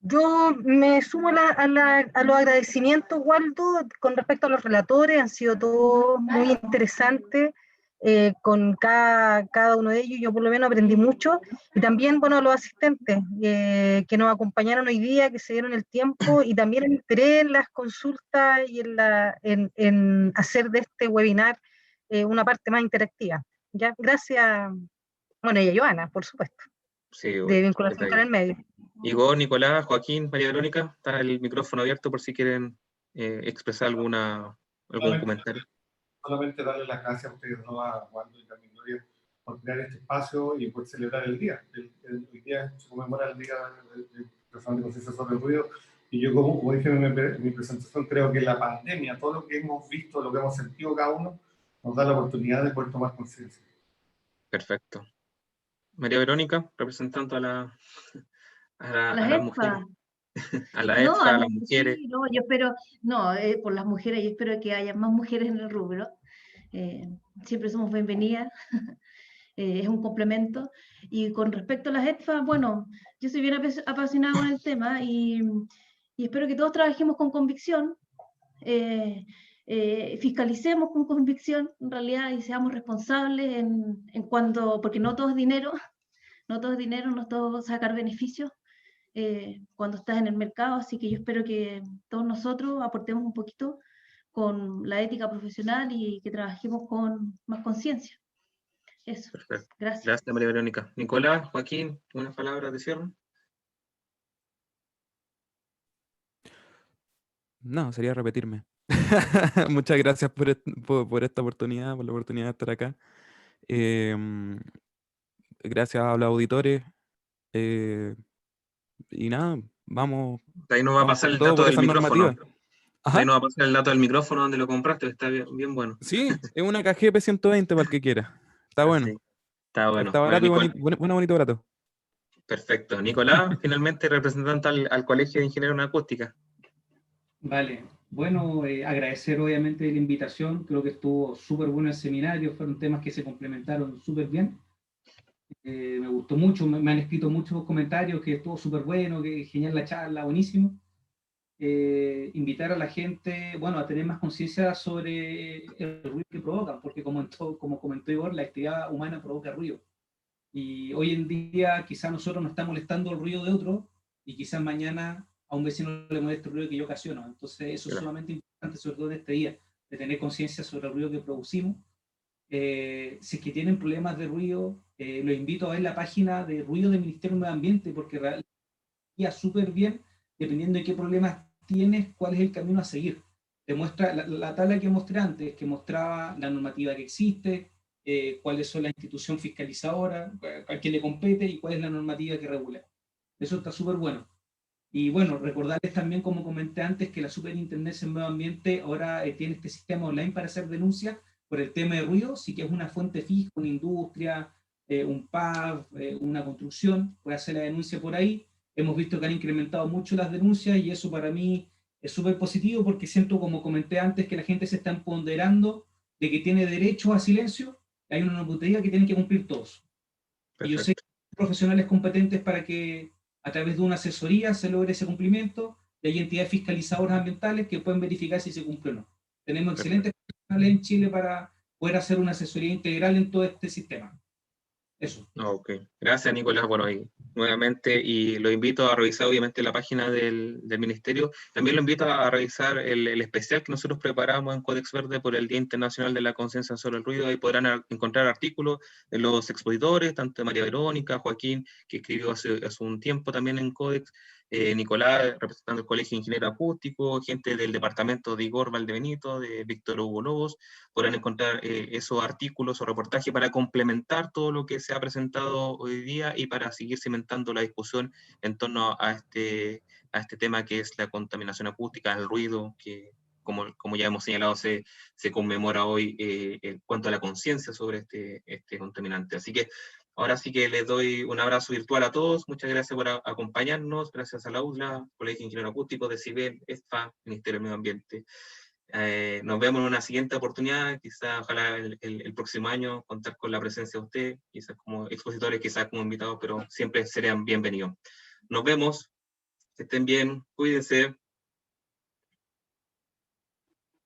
C: Yo me sumo a los agradecimientos, Waldo, con respecto a los relatores, han sido todos muy interesantes, con cada uno de ellos yo por lo menos aprendí mucho, y también, bueno, a los asistentes que nos acompañaron hoy día, que se dieron el tiempo, y también el interés en las consultas y en hacer de este webinar una parte más interactiva. ¿Ya? Gracias, bueno, y a Joana, por supuesto,
B: Sí,
C: de vinculación con el medio.
B: Igor, Nicolás, Joaquín, María Verónica, está el micrófono abierto por si quieren expresar algún comentario.
D: Solamente darle las gracias a ustedes, ¿no? A Waldo y Carmen Gloria, por crear este espacio y por celebrar el día. Hoy día se conmemora el Día de Personas de Conciencia sobre el Ruido, y yo, como dije en mi presentación, creo que la pandemia, todo lo que hemos visto, lo que hemos sentido cada uno, nos da la oportunidad de poder tomar conciencia.
B: Perfecto. María Verónica, representando a las mujeres, a la ETFA, a las mujeres.
G: Sí, no, yo espero, por las mujeres, yo espero que haya más mujeres en el rubro. Siempre somos bienvenidas, es un complemento. Y con respecto a las ETFA, bueno, yo soy bien apasionada con el tema y espero que todos trabajemos con convicción, fiscalicemos con convicción en realidad y seamos responsables en cuanto, porque no todo es dinero, no todo es todo sacar beneficios cuando estás en el mercado, así que yo espero que todos nosotros aportemos un poquito con la ética profesional y que trabajemos con más conciencia. Eso.
B: Perfecto.
G: Gracias.
B: Gracias, María Verónica. Nicolás, Joaquín, unas palabras de cierre.
F: No, sería repetirme. Muchas gracias por esta oportunidad, por la oportunidad de estar acá. Gracias a los auditores. Y nada, vamos,
B: Ahí nos va a
F: vamos
B: pasar
F: con
B: el
F: todo
B: dato
F: por
B: del
F: esa
B: micrófono.
F: normativa.
B: Ahí
F: Ajá.
B: nos va a pasar el dato del micrófono donde lo compraste, está bien bueno.
F: Sí, es una KGP 120 para el que quiera. Está bueno.
B: Así, está bueno.
F: Está
B: Bueno,
F: barato y bonito, barato.
B: perfecto. Nicolás, finalmente representante al Colegio de Ingenieros en Acústica.
E: Vale, bueno, agradecer obviamente la invitación, creo que estuvo súper bueno el seminario, fueron temas que se complementaron súper bien. Me gustó mucho, me han escrito muchos comentarios que estuvo súper bueno, que genial la charla, buenísimo. Invitar a la gente, bueno, a tener más conciencia sobre el ruido que provocan, porque como comentó Igor, la actividad humana provoca ruido. Y hoy en día quizás nosotros nos está molestando el ruido de otro y quizás mañana a un vecino le molesta el ruido que yo ocasiono. Entonces eso es sumamente importante, sobre todo en este día, de tener conciencia sobre el ruido que producimos. Si es que tienen problemas de ruido, los invito a ver la página de ruido del Ministerio del Medio Ambiente, porque realmente súper bien, dependiendo de qué problemas tienes, cuál es el camino a seguir. Te muestra la tabla que mostré antes, que mostraba la normativa que existe, cuáles son la institución fiscalizadora, a quién le compete y cuál es la normativa que regula. Eso está súper bueno. Y bueno, recordarles también, como comenté antes, que la Superintendencia del Medio Ambiente ahora tiene este sistema online para hacer denuncias por el tema de ruido, sí que es una fuente fija, una industria, un pub, una construcción, puede hacer la denuncia por ahí. Hemos visto que han incrementado mucho las denuncias y eso para mí es súper positivo porque siento, como comenté antes, que la gente se está empoderando de que tiene derecho a silencio, hay una normativa que tienen que cumplir todos.
B: Perfecto.
E: Y yo sé que hay profesionales competentes para que a través de una asesoría se logre ese cumplimiento y hay entidades fiscalizadoras ambientales que pueden verificar si se cumple o no. Tenemos excelentes profesionales en Chile para poder hacer una asesoría integral en todo este sistema. Eso.
B: Ok, gracias Nicolás. Bueno, y nuevamente, y lo invito a revisar obviamente la página del ministerio. También lo invito a revisar el especial que nosotros preparamos en Codex Verde por el Día Internacional de la Conciencia sobre el Ruido. Ahí podrán encontrar artículos de los expositores, tanto de María Verónica, Joaquín, que escribió hace un tiempo también en Codex, Nicolás, representando el Colegio de Ingeniero Acústico, gente del departamento de Igor Valdebenito, de Víctor Hugo Lobos. Podrán encontrar esos artículos o reportajes para complementar todo lo que se ha presentado hoy día y para seguir cimentando la discusión en torno a este tema que es la contaminación acústica, el ruido, que como ya hemos señalado se conmemora hoy en cuanto a la conciencia sobre este contaminante. Así que ahora sí que les doy un abrazo virtual a todos. Muchas gracias por acompañarnos. Gracias a la UDLA, Colegio de Ingenieros Acústicos, Decibel, ESFA, Ministerio del Medio Ambiente. Nos vemos en una siguiente oportunidad, quizás ojalá el próximo año contar con la presencia de usted, quizás como expositores, quizás como invitados, pero siempre serían bienvenidos. Nos vemos, que estén bien, cuídense.